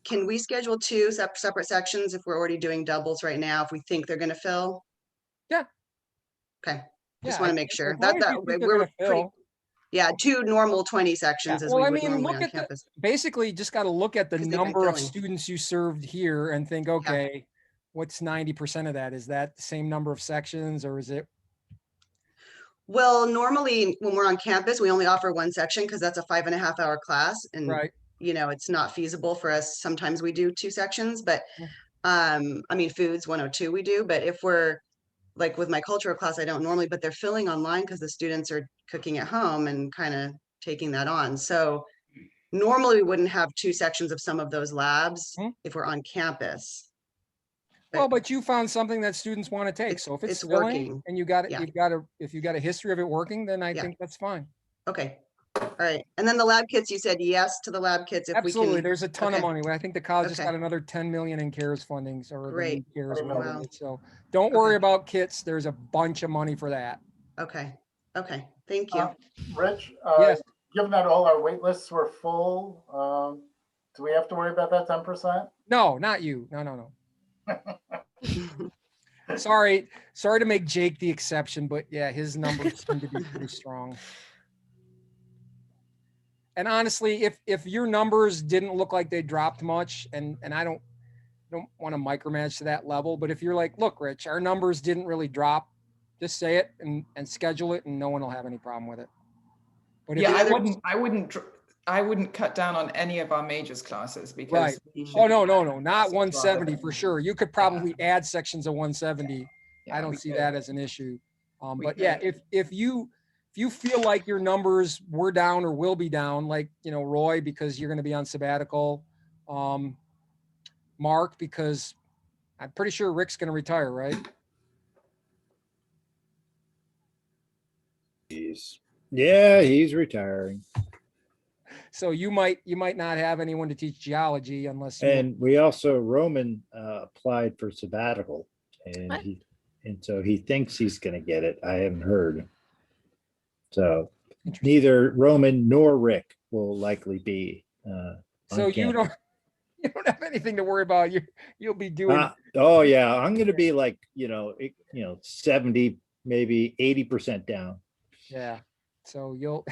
can we schedule 2 separate sections if we're already doing doubles right now, if we think they're going to fill? Yeah. Okay. Just Yeah, want to make sure as long as that you think they're we're gonna pretty, fill. yeah, 2 normal 20 sections as Well, we I would mean, normally look on at campus. basically just got to look at the 'Cause they've been number of filling. students you served here and think, okay, what's 90% of that? Is that the same number of sections, or is it? Well, normally when we're on campus, we only offer 1 section because that's a 5.5-hour class, and Right. it's not feasible for us. Sometimes we do 2 sections, but I mean, foods 102 we do, but if we're like with my cultural class, I don't normally, but they're filling online because the students are cooking at home and kind of taking that on. So normally we wouldn't have 2 sections of some of those labs if we're on campus. Well, but you found something that students want to take. So if it's filling working. and if you got a history of it working, then I think that's fine. Okay. All right. And then the lab kits, you said yes to the lab kits if we Absolutely. can. There's a ton of Okay. money. I think the college just Okay. got another 10 million in CARES fundings or the new Great. CARES, Wow. whatever it is. So don't worry Okay. about kits. There's a bunch of money for that. Okay. Okay. Thank you. Rich, Yes. given that all our wait lists were full, do we have to worry about that 10%? No, not you. No. Sorry to make Jake the exception, but yeah, his numbers seem to be pretty strong. And honestly, if your numbers didn't look like they dropped much, and I don't want to micromanage to that level, but if you're like, look, Rich, our numbers didn't really drop, just say it and schedule it, and no one will have any problem with it. But if Yeah, you're- I wouldn't cut down on any of our majors classes because Right. we should Oh be no, having not classes 170 rather for than- sure. You could probably add sections of 170. Yeah, I don't we see could. that as an issue. We But yeah, could. if you feel like your numbers were down or will be down, like Roy, because you're going to be on sabbatical, Mark, because I'm pretty sure Rick's going to retire, right? He's retiring. So you might not have anyone to teach geology unless you And we also, Roman applied for sabbatical, and What? so he thinks he's going to get it. I haven't heard. So neither Roman nor Rick will likely be. so on you campus. don't have anything to worry about. You'll be doing Oh yeah, I'm going to be like 70, maybe 80% down. yeah. So you'll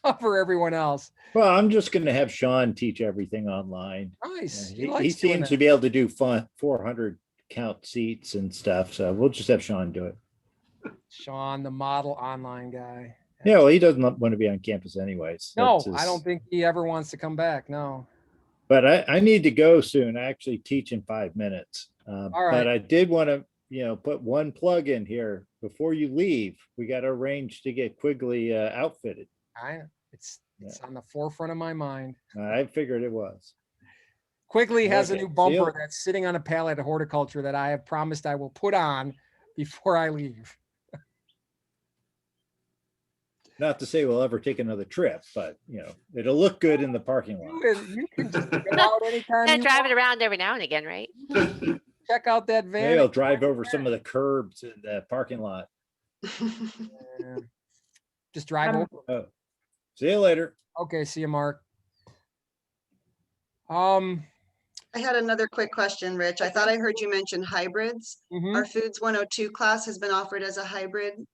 cover everyone else. Well, I'm just going to have Sean teach everything online. Nice. He likes doing seems that. to be able to do 400 count seats and stuff. So we'll just have Sean do it. Sean, the model online guy. Yeah, well, he doesn't want to be on campus anyways. No, That's I his- don't think he ever wants to come back. No. But I need to go soon. I actually teach in 5 minutes. right. But I did want to, put one plug in here before you leave. We got to arrange to get Quigley outfitted. It's on the forefront of my mind. I figured it was. Quigley has a Okay, new see bumper you. that's sitting on a pallet at horticulture that I have promised I will put on before I leave. Not to say we'll ever take another trip, but it'll look good in the parking lot. You can just go out anytime And you drive want. it around every now and again, right? Check out that van. Maybe I'll drive over some of the curbs in the parking lot. Yeah. Just drive over. Oh, see you later. Okay, see you, Mark. I had another quick question, Rich. I thought I heard you mention hybrids. mhm. Our Foods 102 class has been offered as a hybrid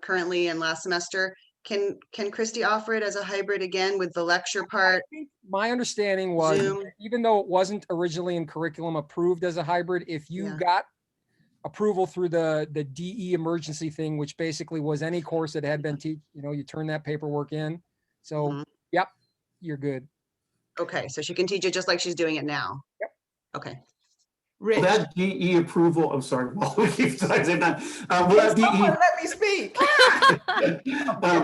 currently and last semester. Can Christy offer it as a hybrid again with the lecture part? My understanding was, Zoom. even though it wasn't originally in curriculum approved as a hybrid, if you Yeah. got approval through the DE emergency thing, which basically was any course that had been you turn that paperwork in. So, Mhm. yep, you're good. Okay, so she can teach it just like she's doing it now? Yep. Okay. Rich, That DE approval, I'm sorry, well, we keep saying that. Will that someone DE, let me speak.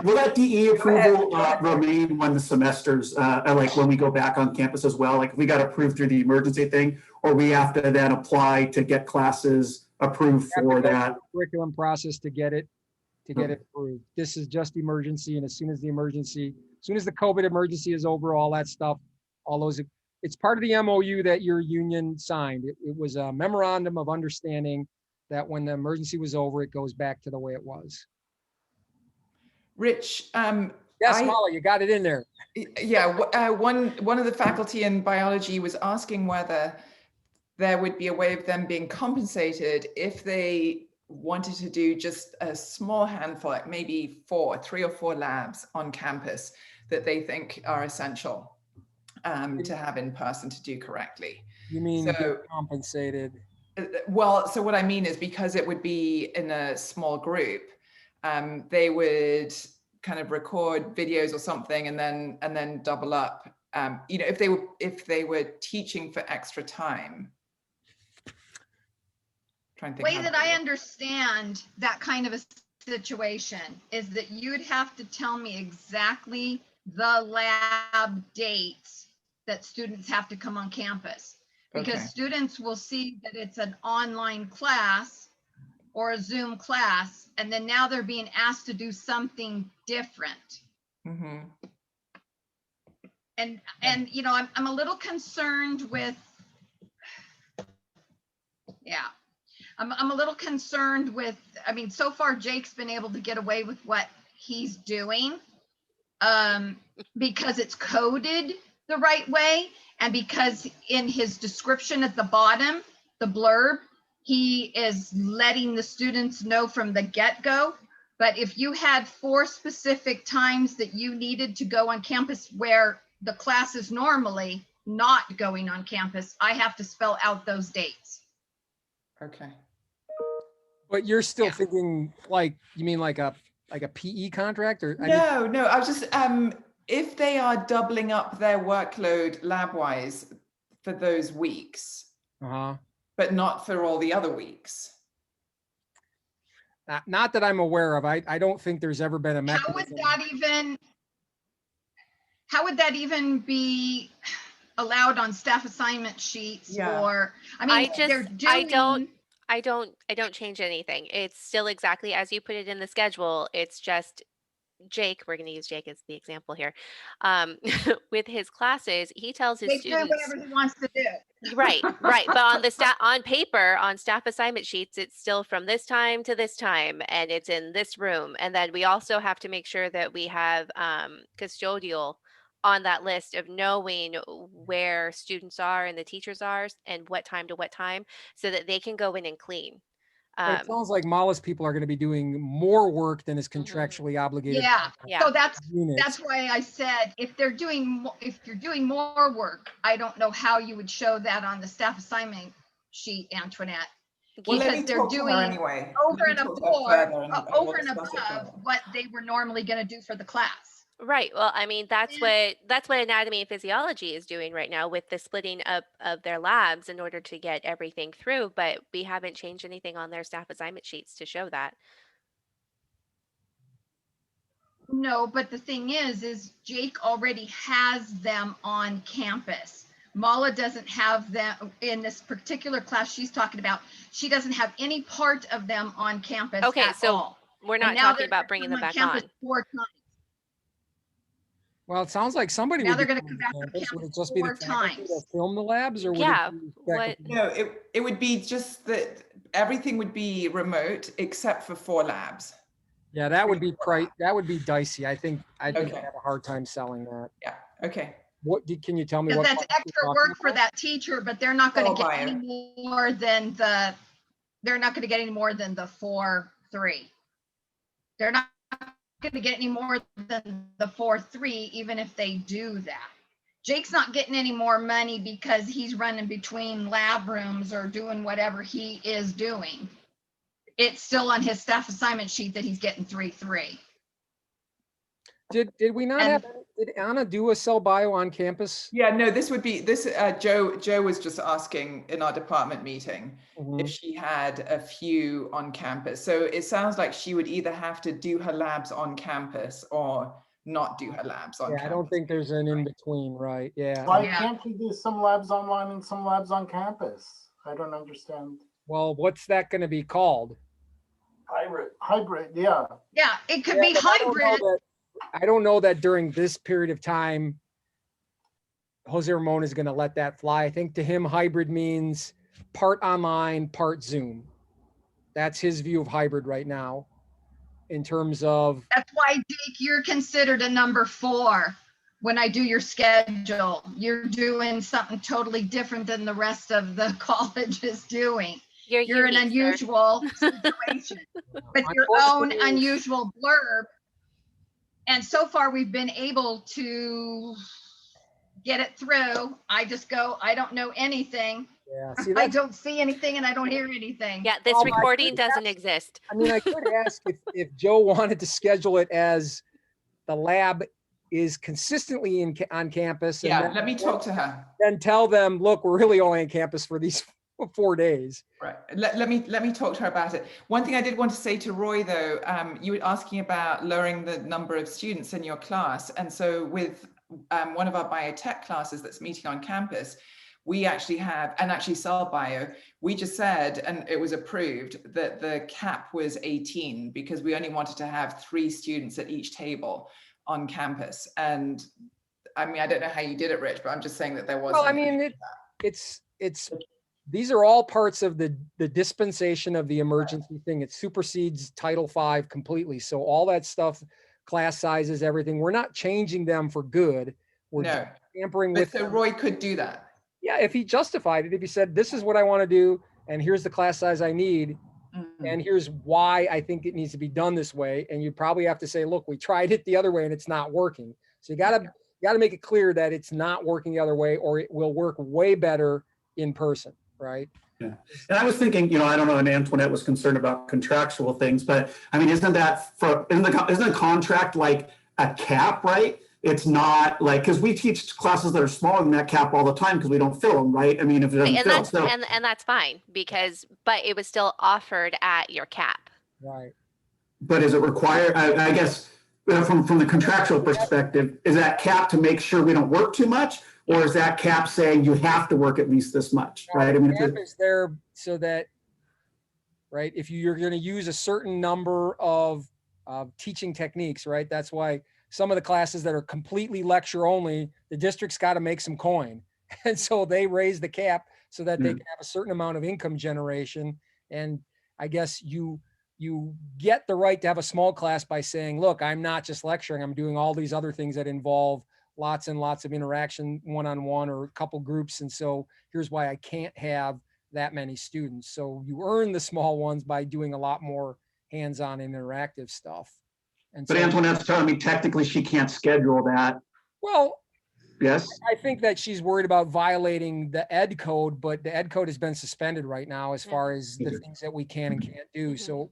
will that DE approval remain when the semesters, like when we go back on campus as well? Like if we got approved through the emergency thing, or we have to then apply to get classes approved You have to for go that? through the curriculum process to get it approved. This is just emergency, and as soon as the COVID emergency is over, all that stuff, all those, it's part of the MOU that your union signed. It was a memorandum of understanding that when the emergency was over, it goes back to the way it was. Rich, Yes, Molly, you got it in there. yeah, one of the faculty in biology was asking whether there would be a way of them being compensated if they wanted to do just a small handful, like maybe 3 or 4 labs on campus that they think are essential to have in person to do correctly. You mean get So- compensated? Well, so what I mean is because it would be in a small group, they would kind of record videos or something and then double up. If they were teaching for extra time. Trying to think Way how that I understand that kind of a situation is that you'd have to tell me exactly the lab dates that students have to come on campus. Because Okay. students will see that it's an online class or a Zoom class, and then now they're being asked to do something different. Mhm. And you know, I'm a little concerned with, yeah, I'm a little concerned with, I mean, so far Jake's been able to get away with what he's doing because it's coded the right way, and because in his description at the bottom, the blurb, he is letting the students know from the get-go. But if you had 4 specific times that you needed to go on campus where the class is normally not going on campus, I have to spell out those dates. Okay. But you're still thinking like, you mean like a PE contract or? No, no, I was just, if they are doubling up their workload lab-wise for those weeks, but not for all the other weeks. Not that I'm aware of. I don't think there's ever been a mechanism. How would that even be allowed on staff assignment sheets? Or, I mean, I don't change anything. It's still exactly as you put it in the schedule. It's just Jake, we're going to use Jake as the example here. With his classes, he tells his students whatever he wants to do. Right. But on paper, on staff assignment sheets, it's still from this time to this time, and it's in this room. And then we also have to make sure that we have custodial on that list of knowing where students are and the teachers are and what time to what time, so that they can go in and clean. But it sounds like Mala's people are going to be doing more work than is contractually obligated. Yeah. So that's why I said, if you're doing more work, I don't know how you would show that on the staff assignment sheet, Antoinette. Well, because they're doing anyway. over and above what they were normally going to do for the class. Right. Well, I mean, that's what anatomy and physiology is doing right now with the splitting up of their labs in order to get everything through. But we haven't changed anything on their staff assignment sheets to show that. No, but the thing is Jake already has them on campus. Mala doesn't have them in this particular class she's talking about. She doesn't have any part of them on campus. Okay, at so all. we're not talking about bringing them back on. 4 times. Well, it sounds like somebody Now would they're be going to come back on campus would it just be the 4 faculty times. that film the labs, or would Yeah. it be No, it would be just that everything would be remote except for 4 labs. Yeah, that would be dicey. I think I'd have a hard time selling that. Yeah. Okay. Can you tell me Because what? that's extra work for that teacher, but they're not going to get any more than the 4-3. They're not going to get any more than the 4-3, even if they do that. Jake's not getting any more money because he's running between lab rooms or doing whatever he is doing. It's still on his staff assignment sheet that he's getting 3-3. Did we not did Anna do a cell bio on campus? Yeah, no, this would be Joe was just asking in our department meeting if she had a few on campus. So it sounds like she would either have to do her labs on campus or not do her labs on campus. I don't think there's an in-between, right? Yeah. Why can't we do some labs online and some labs on campus? I don't understand. Well, what's that going to be called? Hybrid, yeah. Yeah, it could be hybrid. I don't know that during this period of time, Jose Ramon is going to let that fly. I think to him, hybrid means part online, part Zoom. That's his view of hybrid right now in terms of. That's why, Jake, you're considered a number 4 when I do your schedule. You're doing something totally different than the rest of the college is doing. You're an unusual situation with your own unusual blurb. And so far, we've been able to get it through. I just go, I don't know anything. Yeah, I don't see anything and I don't hear anything. Yeah, this recording doesn't exist. I mean, I could ask if Joe wanted to schedule it as the lab is consistently on campus. Yeah, let me talk to her. Then tell them, look, we're really only on campus for these 4 days. Right. Let me talk to her about it. One thing I did want to say to Roy, though, you were asking about lowering the number of students in your class. And so with one of our biotech classes that's meeting on campus, we actually have, and actually cell bio, we just said, and it was approved, that the cap was 18 because we only wanted to have 3 students at each table. on campus. And I mean, I don't know how you did it, Rich, but I'm just saying that there was. Well, I mean, it's these are all parts of the dispensation of the emergency thing. It supersedes Title V completely. So all that stuff, class sizes, everything, we're not changing them for good. We're No, tampering but with so them. Roy could do that. Yeah, if he justified it, if he said, this is what I want to do, and here's the class size I need, Mhm. and here's why I think it needs to be done this way. And you probably have to say, look, we tried it the other way and it's not working. So you gotta make it clear that it's not working the other way, or it will work way better in person, right? Yeah. And I was thinking, you know, I don't know, and Antoinette was concerned about contractual things, but I mean, isn't a contract like a cap, right? It's not like, because we teach classes that are smaller than that cap all the time because we don't fill them, right? I mean, if it doesn't And fill, that's so. and that's fine but it was still offered at your cap. Right. But is it required, I guess, from the contractual perspective, is that cap to make sure we don't work too much? Or is that cap saying you have to work at least this much, right? I mean, Cap is there so that, right, if you're going to use a certain number of teaching techniques, right? That's why some of the classes that are completely lecture only, the district's got to make some coin. And so they raise the cap so that they can have a certain amount of income generation. And I guess you get the right to have a small class by saying, look, I'm not just lecturing, I'm doing all these other things that involve lots and lots of interaction, one-on-one or a couple groups. And so here's why I can't have that many students. So you earn the small ones by doing a lot more hands-on interactive stuff. And but so, Antoinette's telling me technically she can't schedule that. well, Yes. I think that she's worried about violating the ed code, but the ed code has been suspended right now as far as the things that we can and can't do. So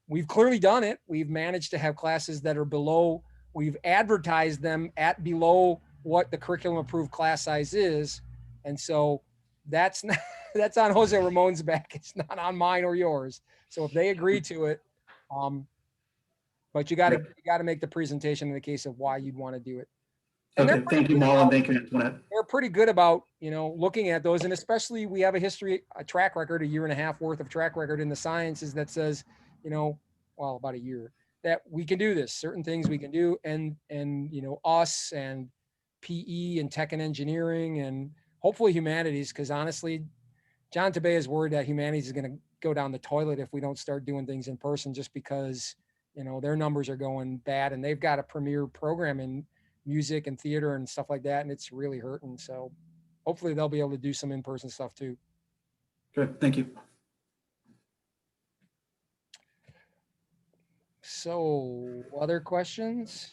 we've clearly done it. We've managed to have classes that are below, we've advertised them at below what the curriculum approved class size is. And so that's not, that's on Jose Ramon's back. It's not on mine or yours. So if they agree to it, but you got to make the presentation in the case of why you'd want to do it. And Okay, thank you, Marlon. Thank you, Antoinette. They're pretty good about, you know, looking at those. And especially we have a track record, a year and a half worth of track record in the sciences that says, you know, well, about a year, that we can do this, certain things we can do. And, you know, us and PE and tech and engineering and hopefully humanities, because honestly, John Tabay is worried that humanities is going to go down the toilet if we don't start doing things in person, just because, you know, their numbers are going bad and they've got a premier program in music and theater and stuff like that. And it's really hurting. So hopefully they'll be able to do some in-person stuff too. Good, thank you. So other questions?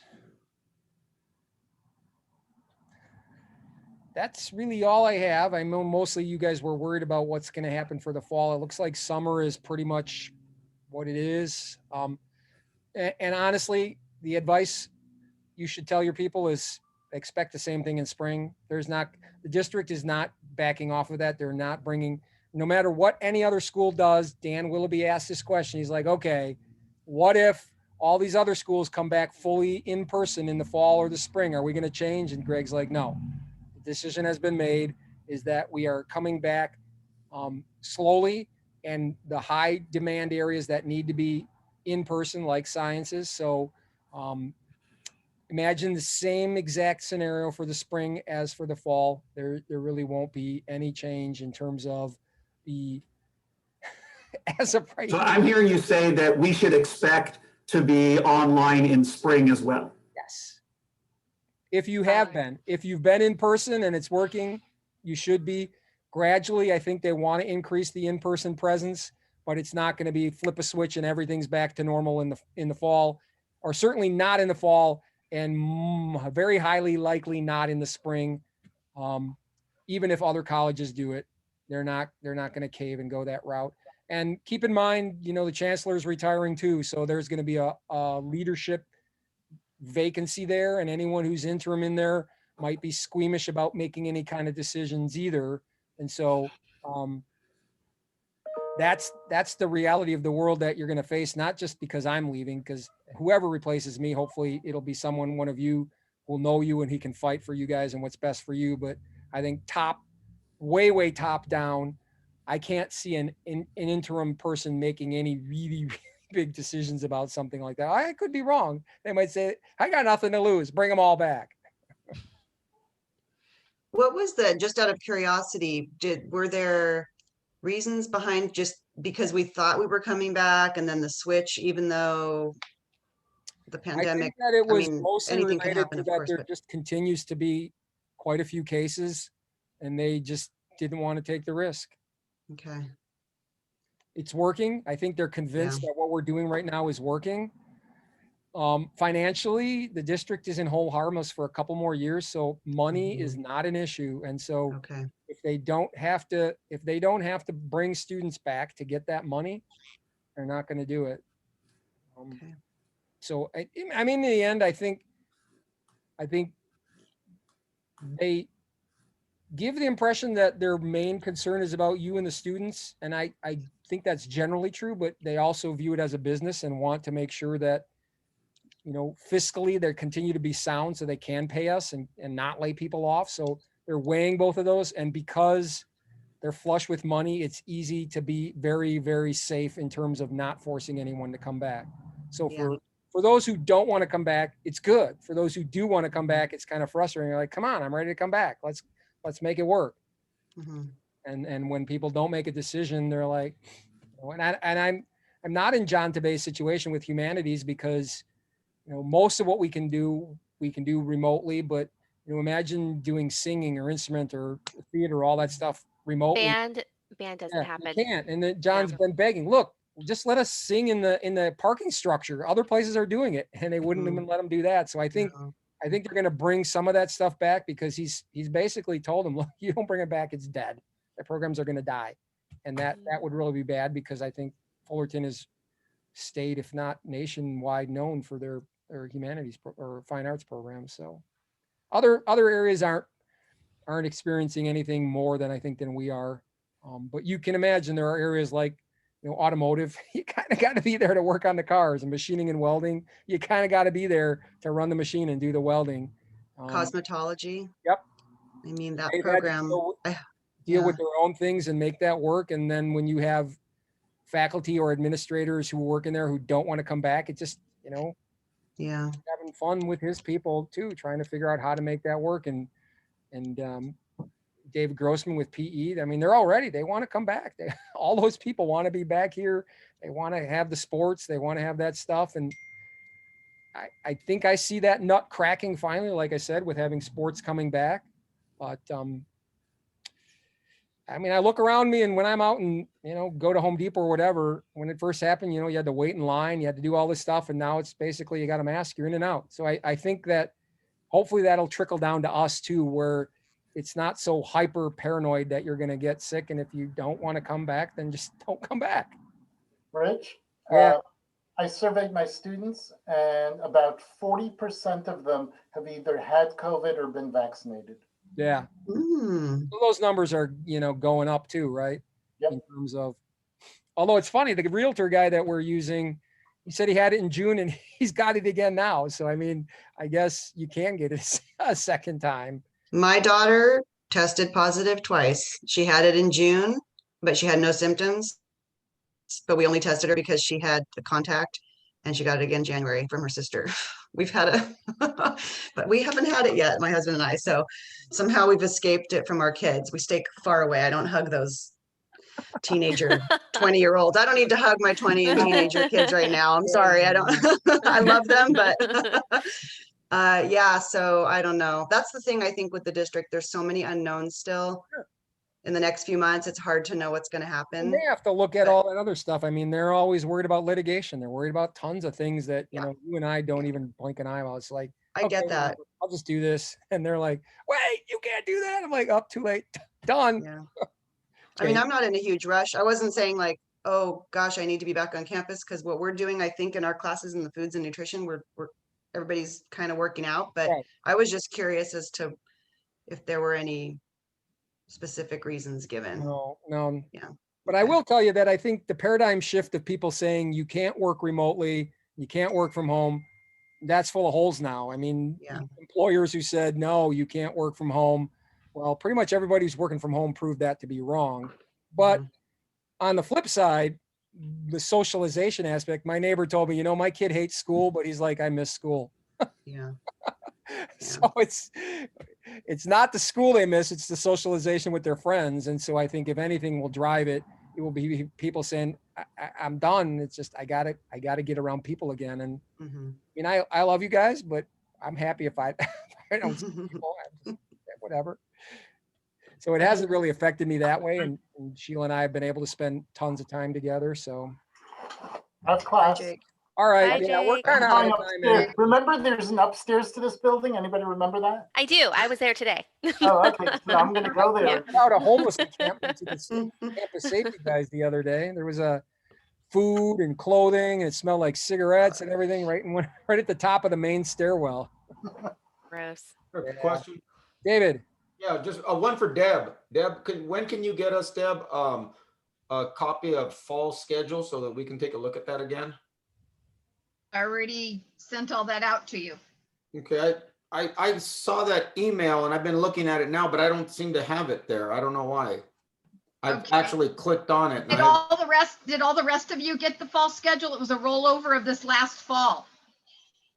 That's really all I have. I know mostly you guys were worried about what's going to happen for the fall. It looks like summer is pretty much what it is. And honestly, the advice you should tell your people is expect the same thing in spring. The district is not backing off of that. They're not bringing, no matter what any other school does. Dan Willoughby asked this question. He's like, okay, what if all these other schools come back fully in person in the fall or the spring? Are we going to change? And Greg's like, no, the decision has been made is that we are coming back slowly, and the high demand areas that need to be in person, like sciences. So imagine the same exact scenario for the spring as for the fall. There really won't be any change in terms of the as of right So now. I'm hearing you say that we should expect to be online in spring as well. Yes. If you have been, if you've been in person and it's working, you should be. Gradually, I think they want to increase the in-person presence, but it's not going to be flip a switch and everything's back to normal in the fall, or certainly not in the fall, and very highly likely not in the spring. Even if other colleges do it, they're not going to cave and go that route. And keep in mind, you know, the chancellor is retiring too, so there's going to be a leadership vacancy there, and anyone who's interim in there might be squeamish about making any kind of decisions either. And so that's the reality of the world that you're going to face, not just because I'm leaving, because whoever replaces me, hopefully it'll be someone, one of you will know you and he can fight for you guys and what's best for you. But I think way top down, I can't see an interim person making any really big decisions about something like that. I could be wrong. They might say, I got nothing to lose. Bring them all back. What was just out of curiosity, were there reasons behind just because we thought we were coming back and then the switch, even though the I pandemic, think that it I was mean, mostly anything can related happen, to of that course, there but just continues to be quite a few cases and they just didn't want to take the risk. okay. It's working. I think they're convinced that what we're doing right now is working. Financially, the district is in whole harmless for a couple more years, so money is not an issue. And so Okay. if they don't have to bring students back to get that money, they're not going to do it. Okay. So I mean, in the end, I think they give the impression that their main concern is about you and the students. And I think that's generally true, but they also view it as a business and want to make sure that, you know, fiscally they continue to be sound so they can pay us and not lay people off. So they're weighing both of those. And because they're flush with money, it's easy to be very, very safe in terms of not forcing anyone to come back. So for those who don't want to come back, it's good. For those who do want to come back, it's kind of frustrating. You're like, come on, I'm ready to come back. Let's make it work. Mm-hmm. And when people don't make a decision, they're like, you know, and I'm not in John Tabay's situation with humanities because, you know, most of what we can do remotely, but you know, imagine doing singing or instrument or theater, all that stuff remotely. Band doesn't happen. You can't. And then John's been begging, look, just let us sing in the parking structure. Other places are doing it and they wouldn't even let him do that. So I think they're going to bring some of that stuff back because he's basically told them, look, you don't bring it back, it's dead. The programs are going to die. And that would really be bad because I think Fullerton is state, if not nationwide, known for their humanities or fine arts programs. So other areas aren't experiencing anything more than I think than we are. But you can imagine there are areas like, you know, automotive, you kind of got to be there to work on the cars, and machining and welding. You kind of got to be there to run the machine and do the welding. Cosmetology. Yep. I mean, that They've had to program. deal with their own things and make that work. And then when you have faculty or administrators who work in there who don't want to come back, it just, you know, having fun with his people too, trying to figure out how to make that work. And David Grossman with PE, I mean, they want to come back. All those people want to be back here. They want to have the sports. They want to have that stuff. And I think I see that nut cracking finally, like I said, with having sports coming back. But I mean, I look around me and when I'm out and, you know, go to Home Depot or whatever, when it first happened, you know, you had to wait in line, you had to do all this stuff. And now it's basically, you got a mask, you're in and out. So I think that hopefully that'll trickle down to us too, where it's not so hyper paranoid that you're going to get sick. And if you don't want to come back, then just don't come back. Rich, Yeah. I surveyed my students and about 40% of them have either had COVID or been vaccinated. Yeah. So those numbers are, you know, going up too, right? Yep. In terms of, although it's funny, the realtor guy that we're using, he said he had it in June and he's got it again now. So, I mean, I guess you can get it a second time. My daughter tested positive twice. She had it in June, but she had no symptoms. But we only tested her because she had the contact, and she got it again in January from her sister. We've had but we haven't had it yet, my husband and I. So somehow we've escaped it from our kids. We stay far away. I don't hug those teenager 20-year-olds. I don't need to hug my 20 and teenager kids right now. I'm sorry. I don't, I love them, but yeah, so I don't know. That's the thing I think with the district, there's so many unknowns still. In the next few months, it's hard to know what's going to happen. And they have to look at all that other stuff. I mean, they're always worried about litigation. They're worried about tons of things that, you know, you and I don't even blink an eye about. It's like, I get that. I'll just do this. And they're like, wait, you can't do that. I'm like, up, too late, done. Yeah. I mean, I'm not in a huge rush. I wasn't saying like, oh gosh, I need to be back on campus, because what we're doing, I think in our classes in the foods and nutrition, we're everybody's kind of working out. But I was just curious as to if there were any specific reasons given. No. Yeah. But I will tell you that I think the paradigm shift of people saying you can't work remotely, you can't work from home, that's full of holes now. I mean, employers who said, no, you can't work from home. Well, pretty much everybody who's working from home proved that to be wrong. But on the flip side, the socialization aspect, my neighbor told me, you know, my kid hates school, but he's like, I miss school. Yeah. So it's not the school they miss, it's the socialization with their friends. And so I think if anything will drive it, it will be people saying, I'm done. It's just, I gotta get around people again. And Mhm. I mean, I love you guys, but I'm happy if I, I don't see people, whatever. So it hasn't really affected me that way. And Sheila and I have been able to spend tons of time together. So, Have Bye, class. Jake. all right. Bye, Yeah, we're Jake. kind of Going out of time. upstairs. Man. Remember, there's an upstairs to this building. Anybody remember that? I do. I was there today. Oh, okay. So I'm gonna go there. Yeah. Out a homeless encampment to the campus safety guys the other day. There was a food and clothing, and it smelled like cigarettes and everything right at the top of the main stairwell. Gross. Yeah. Question. David, Yeah, just one for Deb. Deb, when can you get us, Deb, a copy of fall schedule so that we can take a look at that again? I already sent all that out to you. Okay, I saw that email and I've been looking at it now, but I don't seem to have it there. I don't know why. I've Okay. actually clicked on it. And Did all the rest of you get the fall schedule? It was a rollover of this last fall.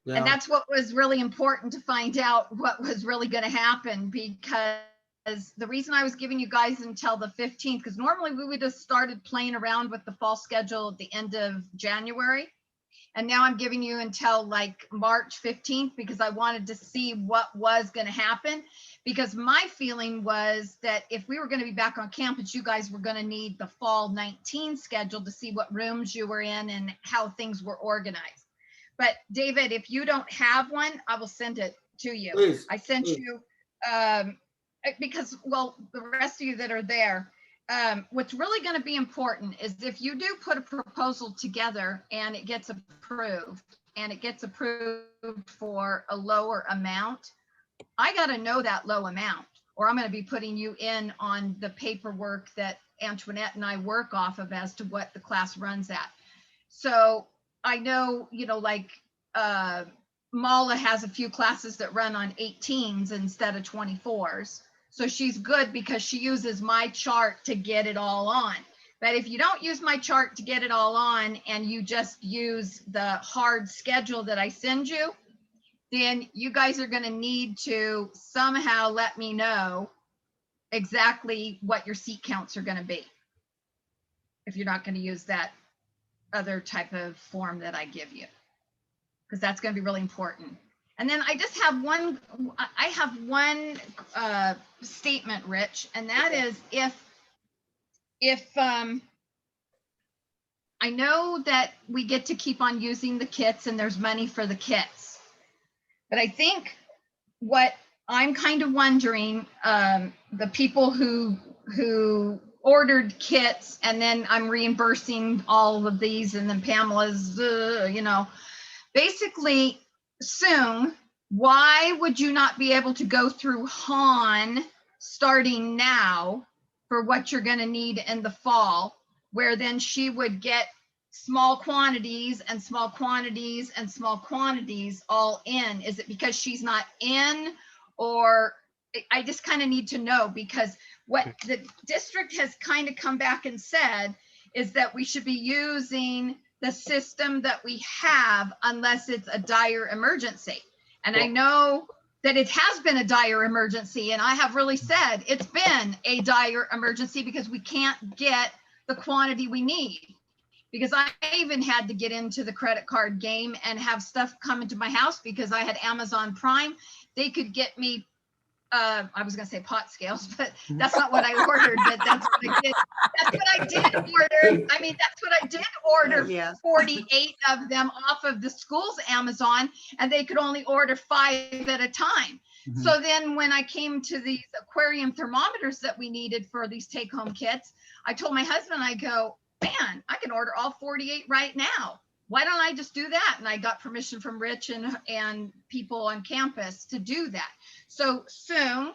yeah. And that's what was really important to find out what was really going to happen, because the reason I was giving you guys until the 15th, because normally we would have started playing around with the fall schedule at the end of January. And now I'm giving you until like March 15th, because I wanted to see what was going to happen. Because my feeling was that if we were going to be back on campus, you guys were going to need the fall 19 schedule to see what rooms you were in and how things were organized. But David, if you don't have one, I will send it to you. Please, I sent please. you, because, well, the rest of you that are there, what's really going to be important is if you do put a proposal together and it gets approved for a lower amount, I got to know that low amount, or I'm going to be putting you in on the paperwork that Antoinette and I work off of as to what the class runs at. So I know, like Mala has a few classes that run on 18s instead of 24s. So she's good because she uses my chart to get it all on. But if you don't use my chart to get it all on and you just use the hard schedule that I send you, then you guys are going to need to somehow let me know exactly what your seat counts are going to be, if you're not going to use that other type of form that I give you, because that's going to be really important. And then I just have one statement, Rich, and that is if I know that we get to keep on using the kits and there's money for the kits, but I think what I'm kind of wondering, the people who ordered kits and then I'm reimbursing all of these, and then Pamela's, basically soon, why would you not be able to go through Han starting now for what you're going to need in the fall, where then she would get small quantities and small quantities and small quantities all in? Is it because she's not in, or I just kind of need to know, because what the district has kind of come back and said is that we should be using the system that we have unless it's a dire emergency. And I know that it has been a dire emergency, and I have really said it's been a dire emergency because we can't get the quantity we need. Because I even had to get into the credit card game and have stuff come into my house because I had Amazon Prime. They could get me, I was going to say pot scales, but that's not what I ordered, but that's what I did. That's what I did order. I mean, that's what I did order. Yeah. 48 of them off of the school's Amazon, and they could only order 5 at a time. So then when I came to these aquarium thermometers that we needed for these take-home kits, I told my husband, I go, man, I can order all 48 right now. Why don't I just do that? And I got permission from Rich and people on campus to do that. So soon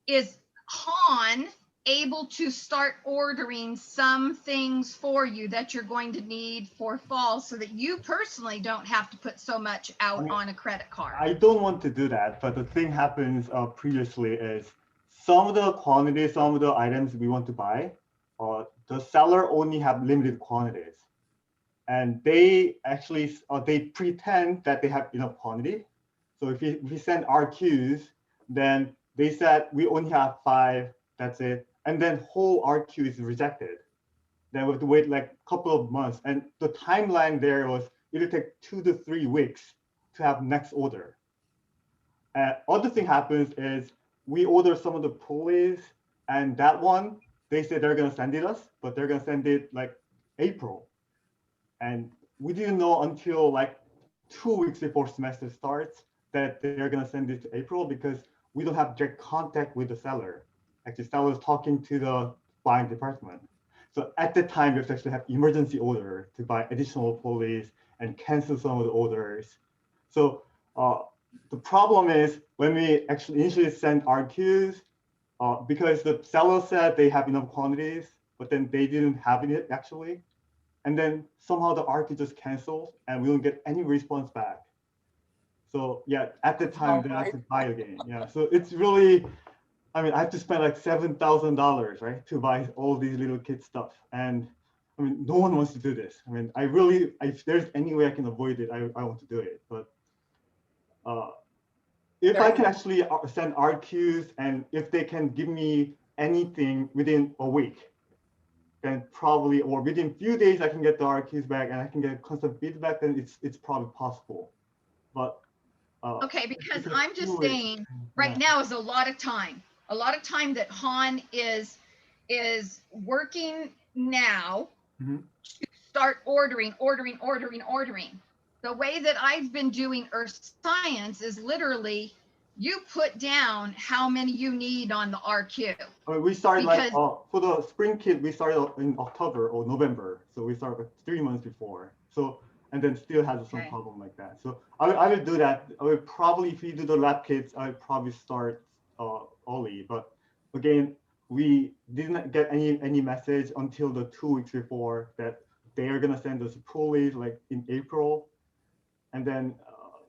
is Han able to start ordering some things for you that you're going to need for fall, so that you personally don't have to put so much out on a credit card? I don't want to do that, but the thing happens previously is some of the quantities, some of the items we want to buy, the seller only have limited quantities. And they actually, they pretend that they have enough quantity. So if we send RQs, then they said we only have 5, that's it. And then whole RQ is rejected. Then we have to wait like a couple of months. And the timeline there was, it'll take 2 to 3 weeks to have next order. Other thing happens is we order some of the pulleys, and that one, they said they're gonna send it us, but they're gonna send it like April. And we didn't know until like 2 weeks before semester starts that they're gonna send it to April, because we don't have direct contact with the seller. Actually, seller is talking to the buying department. So at the time, we have to actually have emergency order to buy additional pulleys and cancel some of the orders. So the problem is when we actually initially send RQs, because the seller said they have enough quantities, but then they didn't have it actually. And then somehow the RQ just canceled and we don't get any response back. So yeah, at the time they have to buy again. Yeah, so it's really, I mean, I have to spend like $7,000, right, to buy all these little kid stuff. And I mean, no one wants to do this. I mean, I really, if there's any way I can avoid it, I want to do it. But if I can actually send RQs, and if they can give me anything within a week, then probably, or within a few days, I can get the RQs back and I can get constant feedback, then it's probably possible. But okay, because I'm just saying, right now is a lot of time. A lot of time that Han is working now to start ordering. The way that I've been doing Earth Science is literally you put down how many you need on the RQ. I mean, we started like for the spring kit, we started in October or November. So we started like 3 months before. So, and then still has some problem like that. So I will do that. I will probably, if we do the lab kits, I would probably start early. But again, we didn't get any message until the 2 weeks before that they are gonna send us pulleys like in April. And then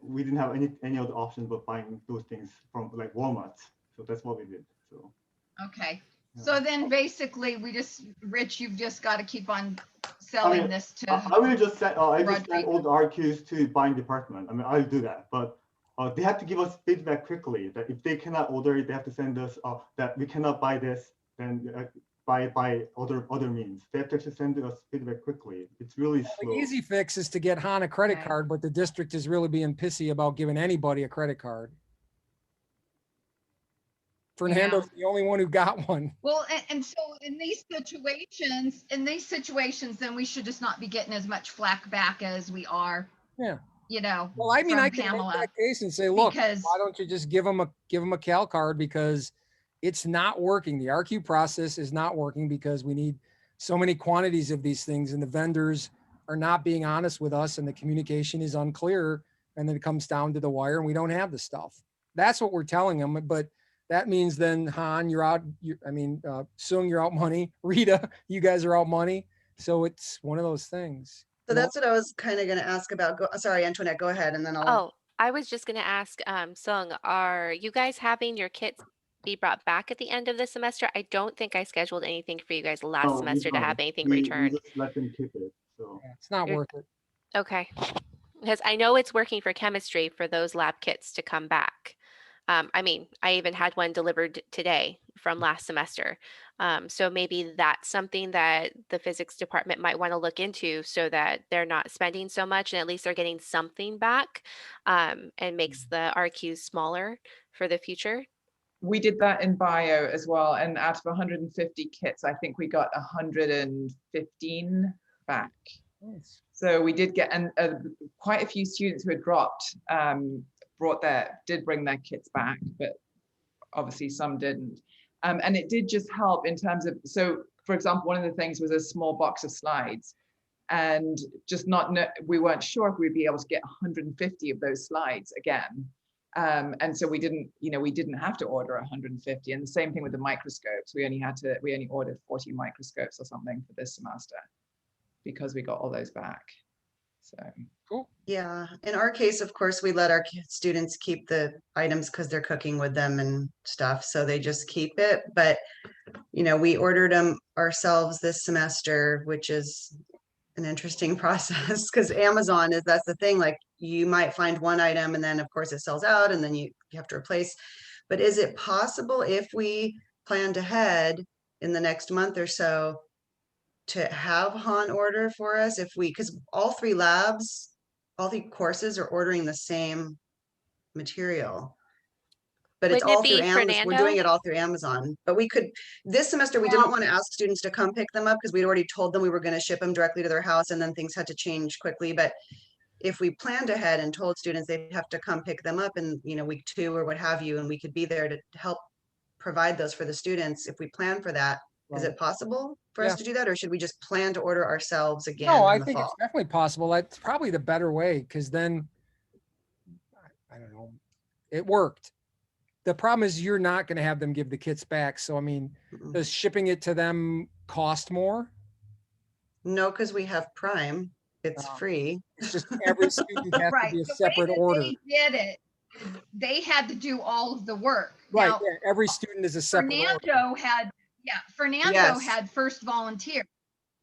we didn't have any other options but buying those things from like Walmart. So that's what we did. So okay. Yeah. So then basically we just, Rich, you've just got to keep on selling this to I will just send I just send all the RQs to buying department. I mean, I'll do that, but they have to give us feedback quickly that if they cannot order it, they have to send us that we cannot buy this, then by other means. They have to actually send us feedback quickly. It's really slow. The easy fix is to get Han a credit card, but the district is really being pissy about giving anybody a credit card. Fernando's the only one who got one. Well, and so in these situations, then we should just not be getting as much flack back as we are. Yeah. You know. Well, I mean, I can make that case and say, look, why don't you just give them a Cal card, because it's not working. The RQ process is not working because we need so many quantities of these things, and the vendors are not being honest with us, and the communication is unclear, and then it comes down to the wire and we don't have the stuff. That's what we're telling them. But that means then, Han, you're out. Sung, you're out money. Rita, you guys are out money. So it's one of those things. So that's what I was kind of going to ask about. Sorry, Antoinette, go ahead, and then I'll. Oh, I was just going to ask, Sung, are you guys having your kits be brought back at the end of the semester? I don't think I scheduled anything for you guys last semester to have anything returned. We just let them keep it, so. Yeah, it's not worth it. Okay, because I know it's working for chemistry for those lab kits to come back. I mean, I even had one delivered today from last semester. So maybe that's something that the physics department might want to look into, so that they're not spending so much and at least they're getting something back, and makes the RQs smaller for the future. We did that in bio as well. And out of 150 kits, I think we got 115 back. Nice. So we did get, and quite a few students who had dropped did bring their kits back, but obviously some didn't. And it did just help in terms of, so for example, one of the things was a small box of slides, and just we weren't sure if we'd be able to get 150 of those slides again. And so we didn't have to order 150. And the same thing with the microscopes. We only ordered 40 microscopes or something for this semester because we got all those back. So cool. Yeah, in our case, of course, we let our students keep the items because they're cooking with them and stuff, so they just keep it. But you know, we ordered them ourselves this semester, which is an interesting process because Amazon is, that's the thing, like you might find one item and then of course it sells out and then you have to replace. But is it possible if we planned ahead in the next month or so to have Han order for us if we, because all three labs, all three courses are ordering the same material. But it's Wouldn't it all through be Amazon. We're doing Fernando? it all through Amazon. But we could, this semester, we didn't want to ask students to come pick them up because we'd already told them we were going to ship them directly to their house and then things had to change quickly. But if we planned ahead and told students they'd have to come pick them up in, you know, week 2 or what have you, and we could be there to help provide those for the students, if we plan for that, is Right. it possible for us Yeah. to do that? Or should we just plan to order ourselves again No, I in the think it's fall? definitely possible. That's probably the better way because then, I don't know, it worked. The problem is you're not going to have them give the kits back. So, I mean, Mm-mm. does shipping it to them cost more? No, because we have Prime. It's Oh. free. It's just every student has to Right. be a The way separate that order. they did it, they had to do all of the work. Right. Now, Yeah, every student is a separate order. Fernando Yes. had first volunteer.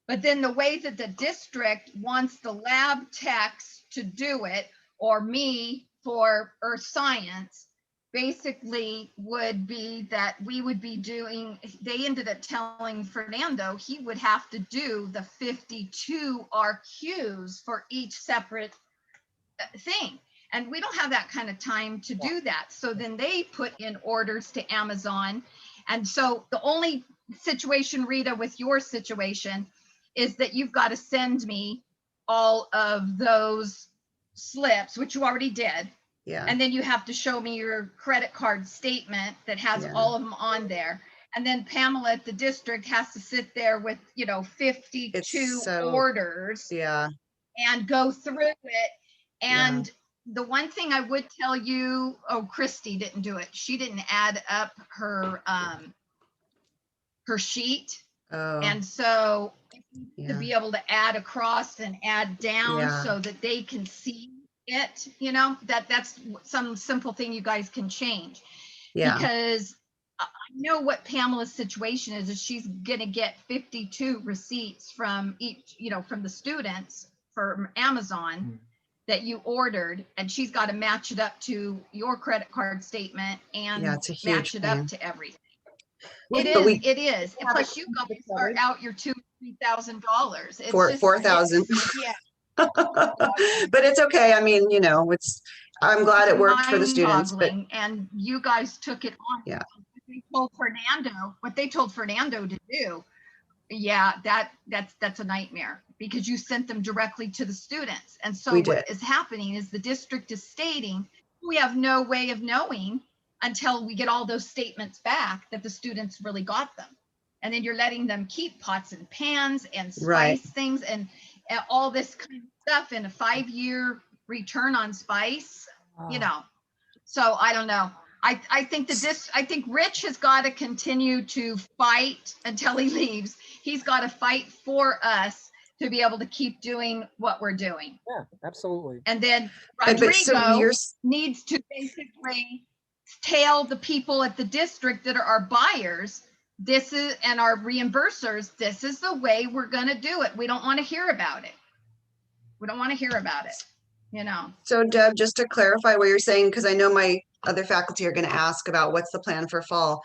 But then the way that the district wants the lab techs to do it, or me for earth science, basically would be that we would be doing, they ended up telling Fernando he would have to do the 52 RQs for each separate thing. And we don't have that kind of time to do that. So then they put in orders to Amazon. And so the only situation, Rita, with your situation is that you've got to send me all of those slips, which you already did. Yeah. And then you have to show me your credit card statement that has Yeah. all of them on there. And then Pamela at the district has to sit there with, 52 so- orders Yeah. and go through it. Yeah. And the one thing I would tell you, Christy didn't do it. She didn't add up her sheet. Oh, And so to yeah. be able to add across and add down Yeah. so that they can see it, that's some simple thing you guys can change. Yeah. Because I know what Pamela's situation is she's going to get 52 receipts from each, from the students from Amazon that you ordered, and she's got to match it up to your credit card statement and Yeah, it's a huge match it up pain. to everything. Well, It but is, we- it is. And plus you guys are out your $2,000-$3,000. It's just- $4,000. Yeah. But it's okay. I mean, I'm glad it worked for the students, but Mind-boggling, and you guys took it on. Yeah. What they told Fernando to do, yeah, that's a nightmare because you sent them directly to the students. And so We what did. is happening is the district is stating, we have no way of knowing until we get all those statements back that the students really got them. And then you're letting them keep pots and pans and spice Right. things and all this kind of stuff in a 5-year return on spice, So I don't know. I think I think Rich has got to continue to fight until he leaves. He's got to fight for us to be able to keep doing what we're doing. Yeah, absolutely. And then but so Rodrigo needs to basically tell the people at the district that are our buyers, and our reimbursers, this is the way we're going to do it. We don't want to hear about it. So Deb, just to clarify what you're saying, because I know my other faculty are going to ask about what's the plan for fall.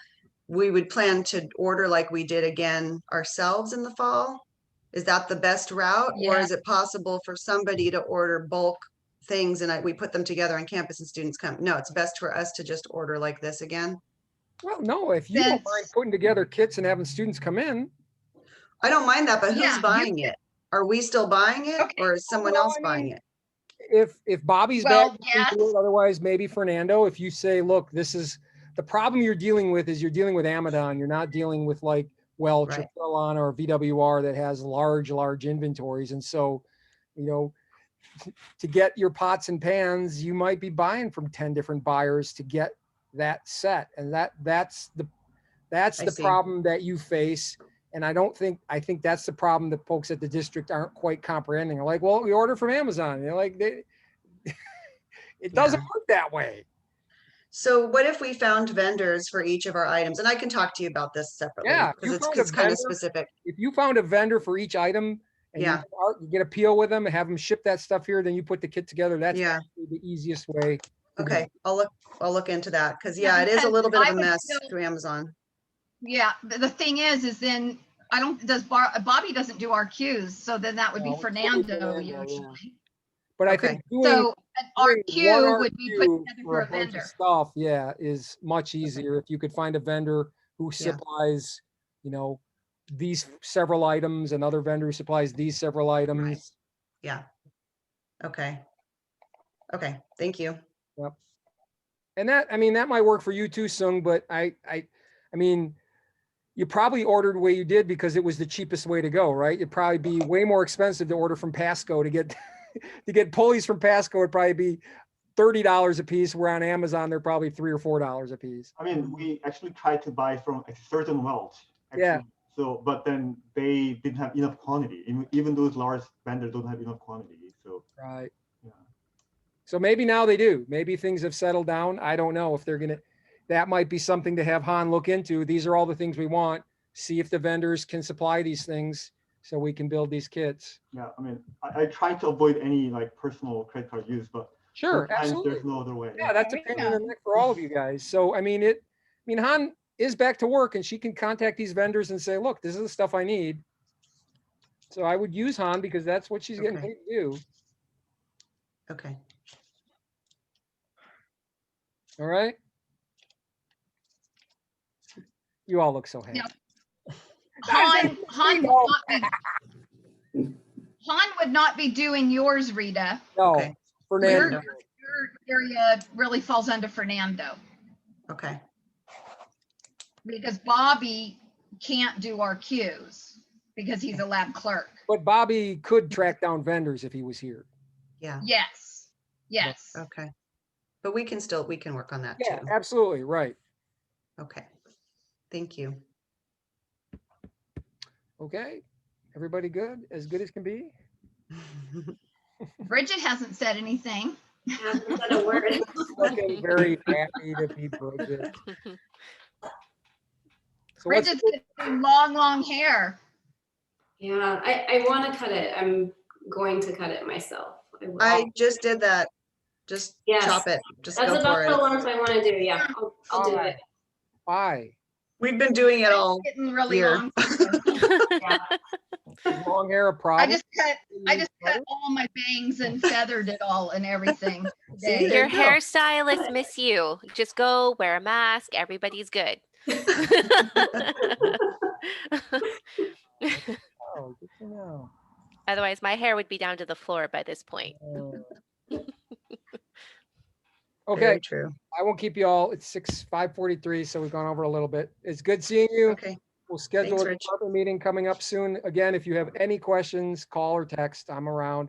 We would plan to order like we did again ourselves in the fall. Is that the best route? Or Yeah. is it possible for somebody to order bulk things and we put them together on campus and students come? No, it's best for us to just order like this again. Well, no, if you don't mind putting together kits and having students come in. I don't mind that, but Yeah, who's you buying it? Are we still buying it or is someone Well, else I buying mean, it? If Bobby's Well, back, you can do it. Otherwise maybe Fernando, if you say, look, this is the problem you're dealing with is you're dealing with Amazon. You're not dealing with like Welch Right. or Carolina or VWR that has large inventories. And so, to get your pots and pans, you might be buying from 10 different buyers to get that set. And that's the see. problem that you face. And I think that's the problem that folks at the district aren't quite comprehending. They're like, well, we order from Amazon. It doesn't work that way. So what if we found vendors for each of our items? And I can talk to you about this separately. Yeah, if Because you it's, found a it's kind vendor- of specific. If you found a vendor for each item and Yeah. you get a PO with them and have them ship that stuff here, then you put the kit together. That's Yeah. actually the easiest way. to do Okay, it. I'll look into that. Because Yeah, yeah, it is a because little bit I of a would mess still- through Amazon. Yeah, the thing is then I don't, Bobby doesn't do our cues, so then that would be No, it's totally Fernando Fernando, yeah. usually. But I Okay. think doing So our doing cue one would be put RQ together for for a a bunch of vendor. stuff, yeah, is much easier if you could find a vendor who Yeah. supplies, these several items, another vendor who supplies these several items. Yeah. Okay. Okay, thank you. Yep. And that might work for you too, Sung, but I mean, you probably ordered the way you did because it was the cheapest way to go, right? It'd probably be way more expensive to order from Pasco to get to get pulleys from Pasco would probably be $30 a piece, where on Amazon they're probably $3 or $4 a piece. I mean, we actually tried to buy from a certain Welch. Yeah. Actually. So, but then they didn't have enough quantity. Even those large vendors don't have enough quantity. So, Right. yeah. So maybe now they do. Maybe things have settled down. I don't know if that might be something to have Han look into. These are all the things we want. See if the vendors can supply these things so we can build these kits. Yeah, I mean, I try to avoid any like personal credit card use, but Sure, sometimes absolutely. there's no other way. Yeah, that's a pain in the neck for all of you guys. So, Han is back to work and she can contact these vendors and say, look, this is the stuff I need. So I would use Han because that's what she's getting Okay. paid to do. Okay. All right. You all look so happy. Yeah. Han would not be doing yours, Rita. No, Okay. Fernando. Your area really falls under Fernando Okay. because Bobby can't do our cues because he's a lab clerk. But Bobby could track down vendors if he was here. Yeah. Yes. Yes. Okay. But we can work on that Yeah, too. absolutely. Right. Okay. Thank you. Okay. Everybody good? As good as can be? Bridget hasn't said anything. Hasn't said a word. Looking very happy to be Bridget. So what's- Bridget's got long hair. Yeah, I want to cut it. I'm going to cut it myself. will. I just did that. Just Yes. chop it. Just That's go about for the it. length I want to do. Yeah, I'll do Alright. it. Why? We've been doing it all Getting really year. long. Yeah. Is long hair a I problem? just cut all my bangs and feathered it all and everything. See, today. there Your you go. hairstylists miss you. Just go wear a mask. Everybody's good. Oh, good to know. Otherwise, my hair would be down to the floor by this point. Okay, Very true. I won't keep you all. It's 5:43, so we've gone over a little bit. It's good seeing you. Okay. We'll schedule Thanks, a Rich. department meeting coming up soon. Again, if you have any questions, call or text. I'm around.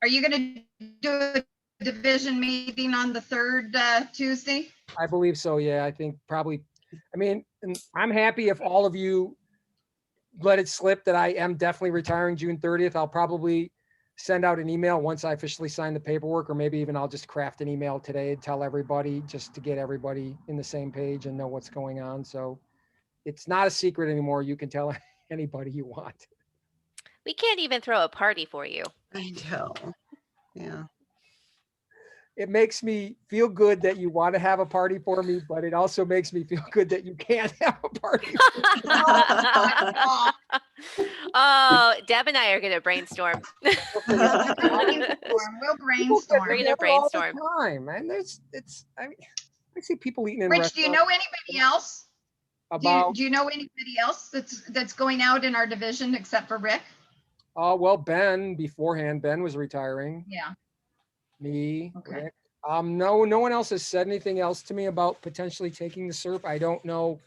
Are you gonna do a division meeting on the third Tuesday? I believe so. Yeah, I think probably. And I'm happy if all of you let it slip that I am definitely retiring June 30th. I'll probably send out an email once I officially sign the paperwork, or maybe even I'll just craft an email today and tell everybody just to get everybody in the same page and know what's going on. So it's not a secret anymore. You can tell anybody you want. We can't even throw a party for you. I know. Yeah. It makes me feel good that you want to have a party for me, but it also makes me feel good that you can't have a party. Oh, Deb and I are going to brainstorm. We'll People brainstorm. We're get gonna together all the brainstorm. time, man. I see people eating in Rich, do you know restaurants anybody else? about, Do you know anybody else that's going out in our division except for Rick? well, Ben beforehand, Ben was retiring, Yeah. me, Okay. Rick. No one else has said anything else to me about potentially taking the SERP. I don't know.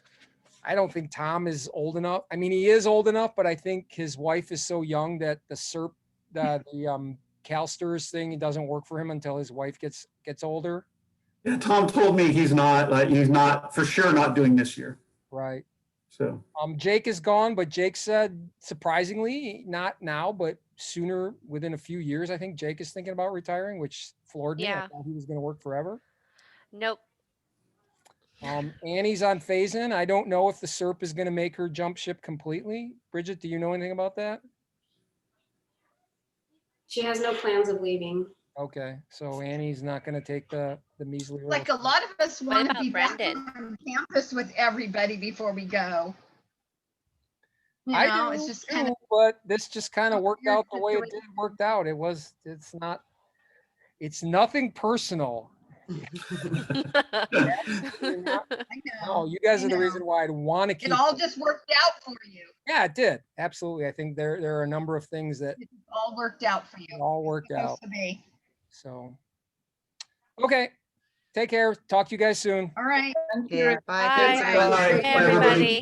I don't think Tom is old enough. I mean, he is old enough, but I think his wife is so young that the SERP, the CalSTRS thing, it doesn't work for him until his wife gets older. Yeah, Tom told me he's not for sure not doing this year. Right. So Jake is gone, but Jake said surprisingly, not now, but sooner, within a few years, I think Jake is thinking about retiring, which floored me. I Yeah. thought he was going to work forever. Nope. Annie's on phase-in. I don't know if the SERP is gonna make her jump ship completely. Bridget, do you know anything about that? She has no plans of leaving. Okay, so Annie's not gonna take the measly. little- Like a lot of us want to about be back Brendan? on campus with everybody before we go. You I know, do it's just kind too, of, but this just kind of worked weird out the way it did, worked out. It's nothing personal. I No, know. you guys I are the know. reason why I'd want to keep. It all just worked out for you. Yeah, it did. Absolutely. I think there are a number of things that It all worked out for you. all worked out. Supposed to be. So, okay. Take care. Talk to you guys soon. All right. Yeah, bye. Bye. Thanks, everyone. Hey, everybody.